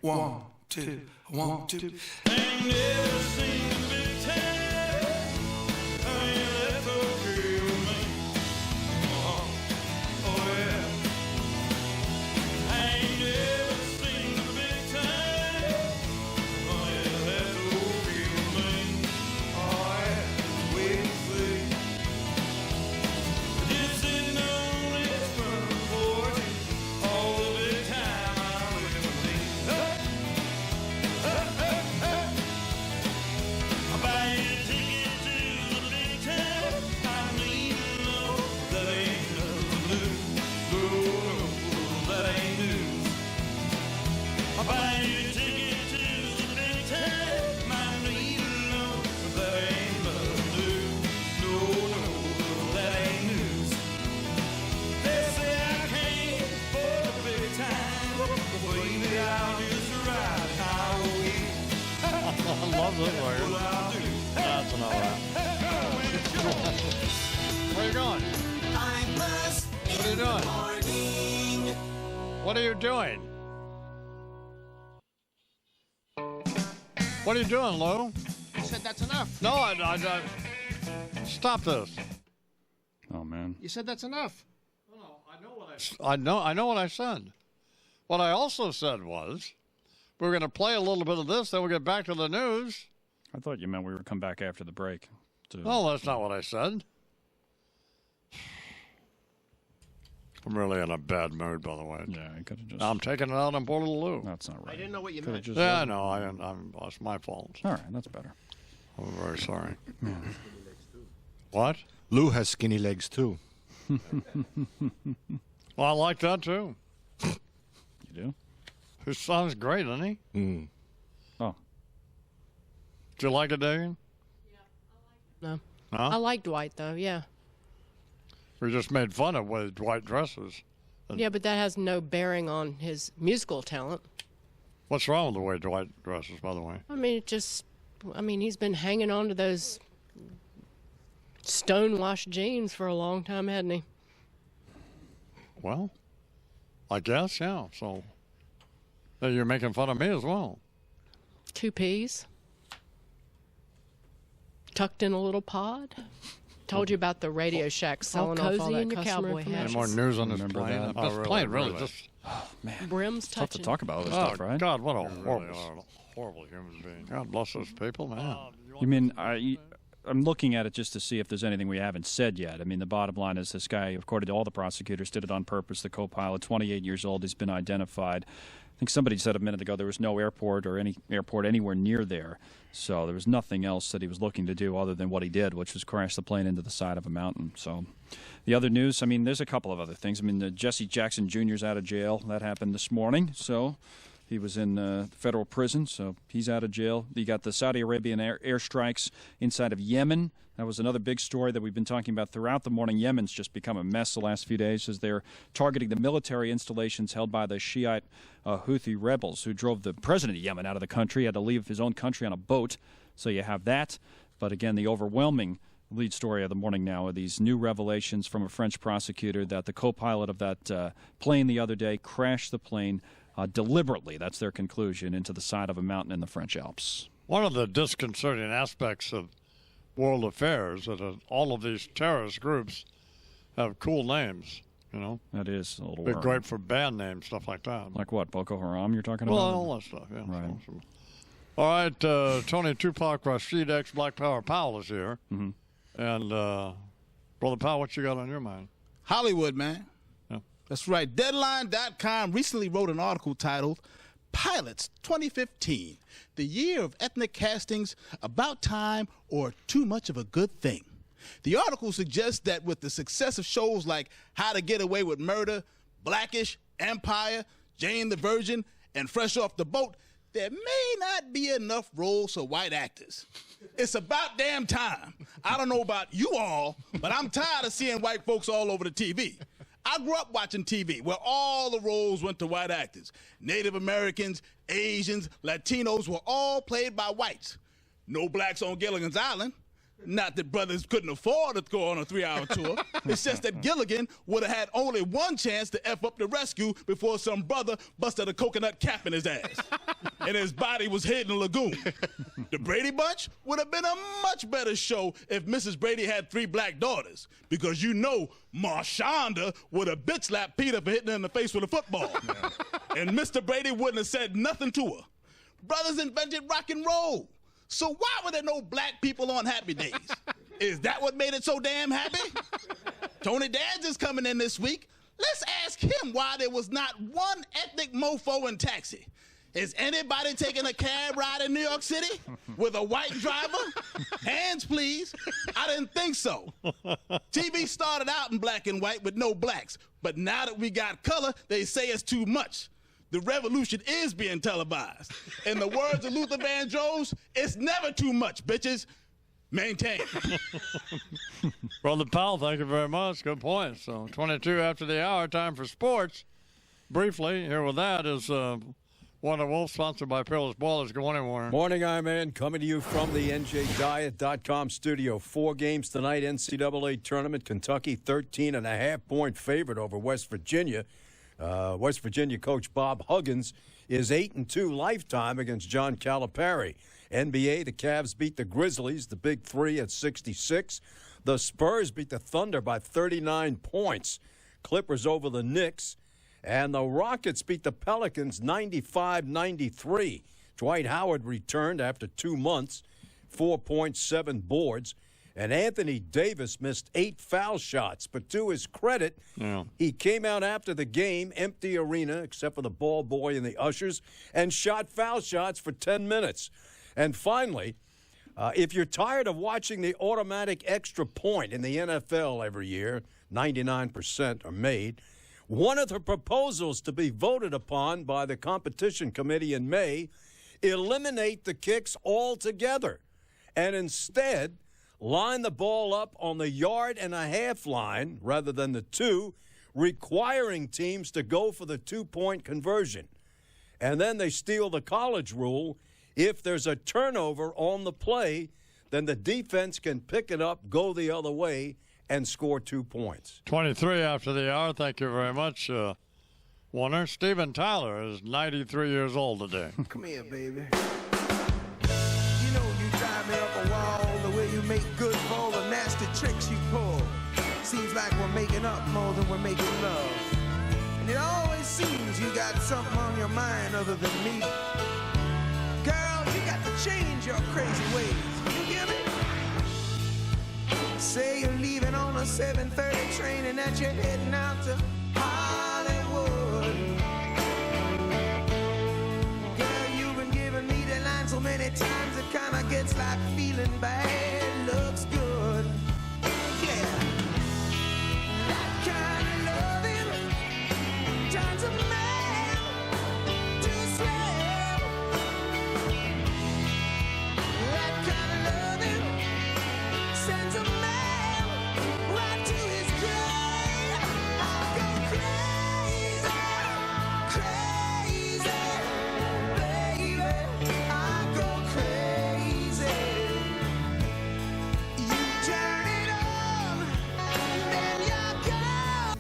1, 2, 1, 2. That's an all right. Where are you going? What are you doing? What are you doing? What are you doing, Lou? You said that's enough. No, I stop this. Oh man. You said that's enough. No, I know what I said. What I also said was we're going to play a little bit of this, then we'll get back to the news. I thought you meant we would come back after the break. No, that's not what I said. I'm really in a bad mood, by the way. Yeah, I could have just. I'm taking it out on poor little Lou. That's not right. I didn't know what you meant. Yeah, I know. It's my fault. All right, that's better. I'm very sorry. What? Lou has skinny legs, too. Well, I like that, too. You do? His son's great, isn't he? Mm. Oh. Do you like it, Dave? No. Huh? I like Dwight, though, yeah. We just made fun of what Dwight dresses. Yeah, but that has no bearing on his musical talent. What's wrong with the way Dwight dresses, by the way? I mean, he's been hanging on to those stonewashed jeans for a long time, hasn't he? Well, I guess, yeah. So you're making fun of me as well. 2 peas. Tucked in a little pod. Told you about the Radio Shack selling off all that customer information. Any more news on this plane? This plane really just... Oh, man. Brim's it's tough to touching. talk about all this stuff, right? God, what a horrible human being. God bless those people, man. You mean I'm looking at it just to see if there's anything we haven't said yet. I mean, the bottom line is this guy, according to all the prosecutors, did it on purpose. The co-pilot, 28 years old, he's been identified. I think somebody said a minute ago there was no airport or any airport anywhere near there. So there was nothing else that he was looking to do other than what he did, which was crash the plane into the side of a mountain. So the other news, I mean, there's a couple of other things. I mean, Jesse Jackson Jr.'s out of jail. That happened this morning. So he was in federal prison, so he's out of jail. You got the Saudi Arabian airstrikes inside of Yemen. That was another big story that we've been talking about throughout the morning. Yemen's just become a mess the last few days as they're targeting the military installations held by the Shiite Houthi rebels who drove the president of Yemen out of the country. He had to leave his own country on a boat. So you have that. But again, the overwhelming lead story of the morning now are these new revelations from a French prosecutor that the co-pilot of that plane the other day crashed the plane deliberately, that's their conclusion, into the side of a mountain in the French Alps. One of the disconcerting aspects of world affairs that all of these terrorist groups have cool names, you know. That is a little They're great for band names, stuff like that. Like what, Boko Haram you're talking well, about? All that stuff, yeah. Right. So. All right, Tony Tupac Rashid X Black Power Powell is here. Mm-hmm. And, Brother Powell, what you got on your mind? Hollywood, man. Yeah. That's right. Deadline.com recently wrote an article titled Pilots 2015, the year of ethnic castings, about time or too much of a good thing. The article suggests that with the success of shows like How to Get Away with Murder, Blackish, Empire, Jane the Virgin, and Fresh Off the Boat, there may not be enough roles for white actors. It's about damn time. I don't know about you all, but I'm tired of seeing white folks all over the TV. I grew up watching TV where all the roles went to white actors. Native Americans, Asians, Latinos were all played by whites. No blacks on Gilligan's Island. Not that brothers couldn't afford to go on a 3-hour tour. It's just that Gilligan would have had only one chance to F up the rescue before some brother busted a coconut cap in his ass. And his body was hid in a lagoon. The Brady Bunch would have been a much better show if Mrs. Brady had 3 black daughters. Because you know Marshonda would have bitch slapped Peter for hitting her in the face with a football. And Mr. Brady wouldn't have said nothing to her. Brothers invented rock and roll. So why were there no black people on Happy Days? Is that what made it so damn happy? Tony Danza is coming in this week. Let's ask him why there was not one ethnic mofo in Taxi. Is anybody taking a cab ride in New York City with a white driver? Hands, please. I didn't think so. TV started out in black and white with no blacks, but now that we got color, they say it's too much. The revolution is being televised. In the words of Luther Vandross, it's never too much, bitches. Maintain. Brother Powell, thank you very much. Good point. So 22 after the hour, time for sports. Briefly, here with that is Warner Wolf, sponsored by Peerless Boilers. Good morning, Warner. Morning, I'm coming to you from the NJDiet.com studio. 4 games tonight, NCAA tournament. Kentucky, 13.5-point favorite over West Virginia. West Virginia coach Bob Huggins is 8-2 lifetime against John Calipari. NBA, the Cavs beat the Grizzlies, the Big Three at 66. The Spurs beat the Thunder by 39 points. Clippers over the Knicks. And the Rockets beat the Pelicans 95-93. Dwight Howard returned after 2 months, 4.7 boards. And Anthony Davis missed 8 foul shots. But to his credit, he came out after the game, empty arena, except for the ball boy and the ushers, and shot foul shots for 10 minutes. And finally, if you're tired of watching the automatic extra point in the NFL every year, 99% are made, one of the proposals to be voted upon by the competition committee in May, eliminate the kicks altogether. And instead, line the ball up on the 1.5-yard line rather than the 2, requiring teams to go for the 2-point conversion. And then they steal the college rule. If there's a turnover on the play, then the defense can pick it up, go the other way, and score 2 points. 23 after the hour. Thank you very much, Warner. Steven Tyler is 93 years old today. Come here, baby. You know you drive me up a wall the way you make good for all the nasty tricks you pull. Seems like we're making up more than we're making love. And it always seems you got something on your mind other than me. Girl, you got to change your crazy ways. You hear me? Say you're leaving on a 7:30 train and that you're heading out to Hollywood. Girl, you've been giving me the line so many times it kinda gets like feeling bad looks good. Yeah, that kind of loving turns a man to a slave. That kind of loving sends a man right to his grave. I go crazy, crazy, baby. I go crazy. You turn it on, then you're gone.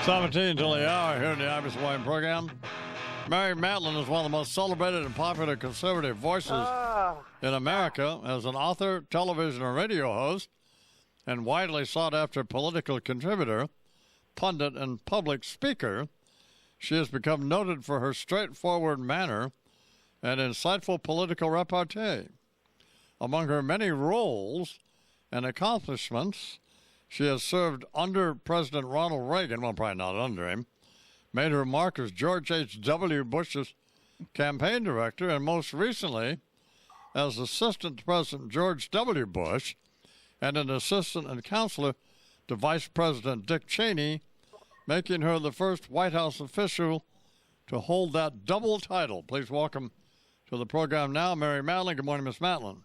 17 till the hour here in the Imus Wine program. Mary Matlin is one of the most celebrated and popular conservative voices in America as an author, television, and radio host, and widely sought-after political contributor, pundit, and public speaker. She has become noted for her straightforward manner and insightful political repartee. Among her many roles and accomplishments, she has served under President Ronald Reagan, well, probably not under him, made her mark as George H.W. Bush's campaign director, and most recently as assistant to President George W. Bush and an assistant and counselor to Vice President Dick Cheney, making her the first White House official to hold that double title. Please welcome to the program now, Mary Matlin. Good morning, Miss Matlin.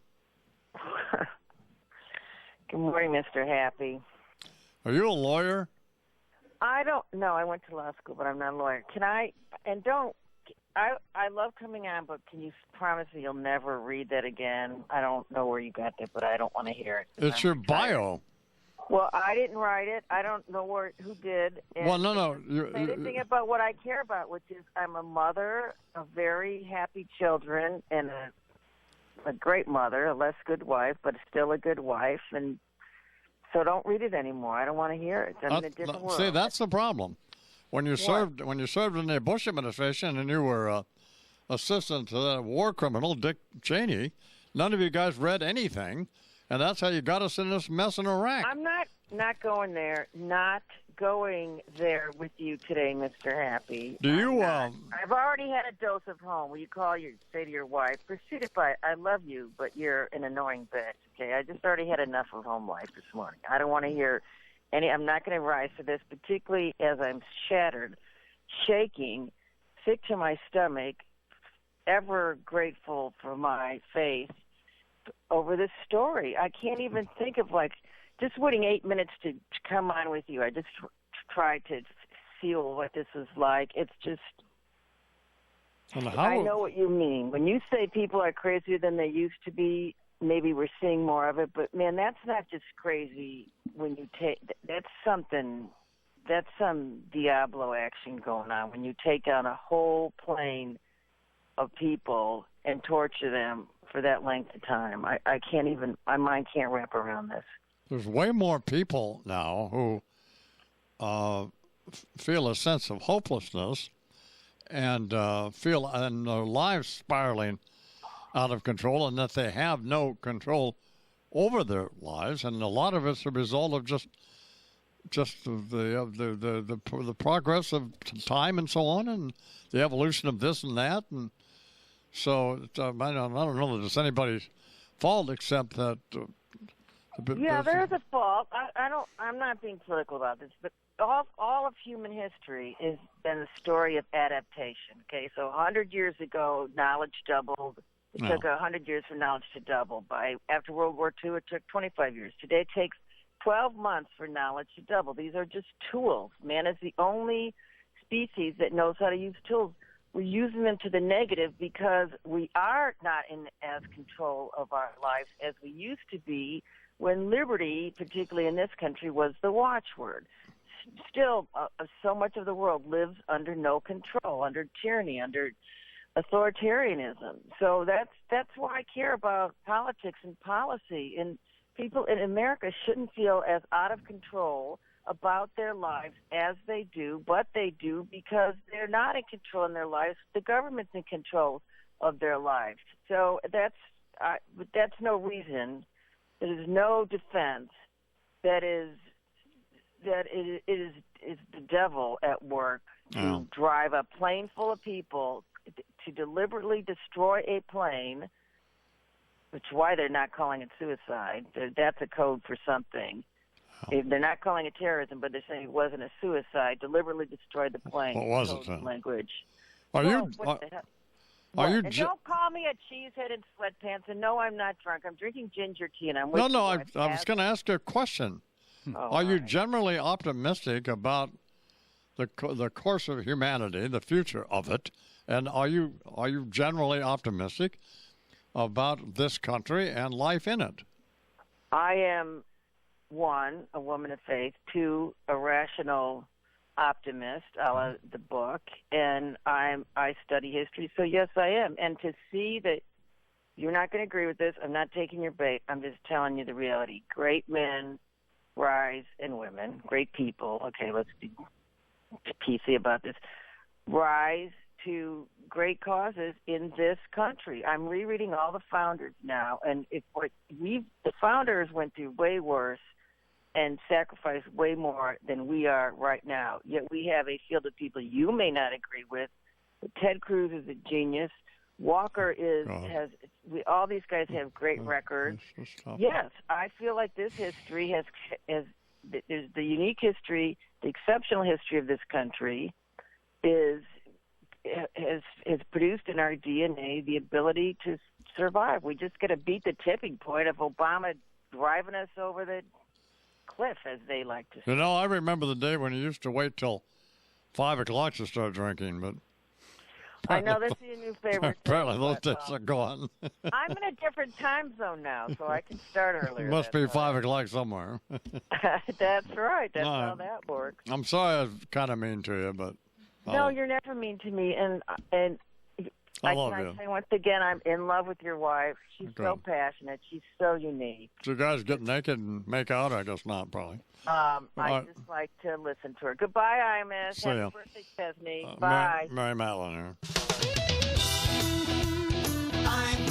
Good morning, Mr. Happy. Are you a lawyer? I don't know. I went to law school, but I'm not a lawyer. I love coming on, but can you promise me you'll never read that again? I don't know where you got that, but I don't want to hear it. It's your bio. Well, I didn't write it. I don't know who did. And Well, no. it doesn't say anything about what I care about, which is I'm a mother of very happy children and a great mother, a less good wife, but still a good wife, and so don't read it anymore. I don't want to hear it. I'm in a different world. See, that's the problem. When you served in the Bush administration and you were assistant to that war criminal Dick Cheney, none of you guys read anything, and that's how you got us in this mess in Iraq. I'm not going there. Not going there with you today, Mr. Happy. Do you? I've already had a dose of home. Will you say to your wife, proceed it by, I love you, but you're an annoying bitch. Okay, I just already had enough of home life this morning. I don't want to hear any. I'm not going to rise to this, particularly as I'm shattered, shaking, sick to my stomach, ever grateful for my faith over this story. I can't even think of just waiting 8 minutes to come on with you. I just tried to feel what this is like. It's just, I know what you mean. When you say people are crazier than they used to be, maybe we're seeing more of it. But, man, that's not just crazy when you take, that's some Diablo action going on. When you take on a whole plane of people and torture them for that length of time. I can't even, my mind can't wrap around this. There's way more people now who feel a sense of hopelessness and feel and their lives spiraling out of control, and that they have no control over their lives, and a lot of it's a result of just the progress of time and so on, and the evolution of this and that, and so I don't know that it's anybody's fault except that. There's a fault. I'm not being political about this, but all of human history has been the story of adaptation. Okay, so 100 years ago, knowledge doubled. It took 100 years for knowledge to double. After World War II, it took 25 years. Today, it takes 12 months for knowledge to double. These are just tools. Man is the only species that knows how to use tools. We're using them to the negative because we are not in as control of our lives as we used to be when liberty, particularly in this country, was the watchword. Still, so much of the world lives under no control, under tyranny, under authoritarianism. So that's why I care about politics and policy. And people in America shouldn't feel as out of control about their lives as they do, but they do because they're not in control in their lives. The government's in control. of their lives. So that's no reason. There is no defense. That it is the devil at work to drive a plane full of people, to deliberately destroy a plane, which is why they're not calling it suicide. That's a code for something. They're not calling it terrorism, but they're saying it wasn't a suicide. Deliberately destroyed the plane. What was it then? Language. Are you and don't call me a cheesehead in sweatpants. And no, I'm not drunk. I'm drinking ginger tea, and I'm with No, I was going to ask you a question. Are you generally optimistic about the course of humanity, the future of it, and are you generally optimistic about this country and life in it? I am, 1, a woman of faith, 2, a rational optimist, a la the book, and I study history, so yes, I am. And to see that you're not going to agree with this, I'm not taking your bait. I'm just telling you the reality. Great men rise, and women, great people. Okay, let's be PC about this. Rise to great causes in this country. I'm rereading all the founders now, and the founders went through way worse and sacrificed way more than we are right now. Yet we have a field of people you may not agree with. But Ted Cruz is a genius. Walker all these guys have great records. Yes, I feel like this history has the unique history, the exceptional history of this country has produced in our DNA the ability to survive. We just got to beat the tipping point of Obama driving us over the cliff, as they like to say. I remember the day when you used to wait till 5 o'clock to start drinking, but I know that's your new favorite. Apparently those days are gone. I'm in a different time zone now, so I can start earlier. It must be 5 o'clock somewhere. That's right. That's how that works. I'm sorry I was kind of mean to you, but... No, you're never mean to me, and I love you. I say once again, I'm in love with your wife. She's so passionate. She's so unique. Do you guys get naked and make out? I guess not, probably. I just like to listen to her. Goodbye, Imus. See Happy birthday, Chesney. Bye. Mary Matlin here. I'm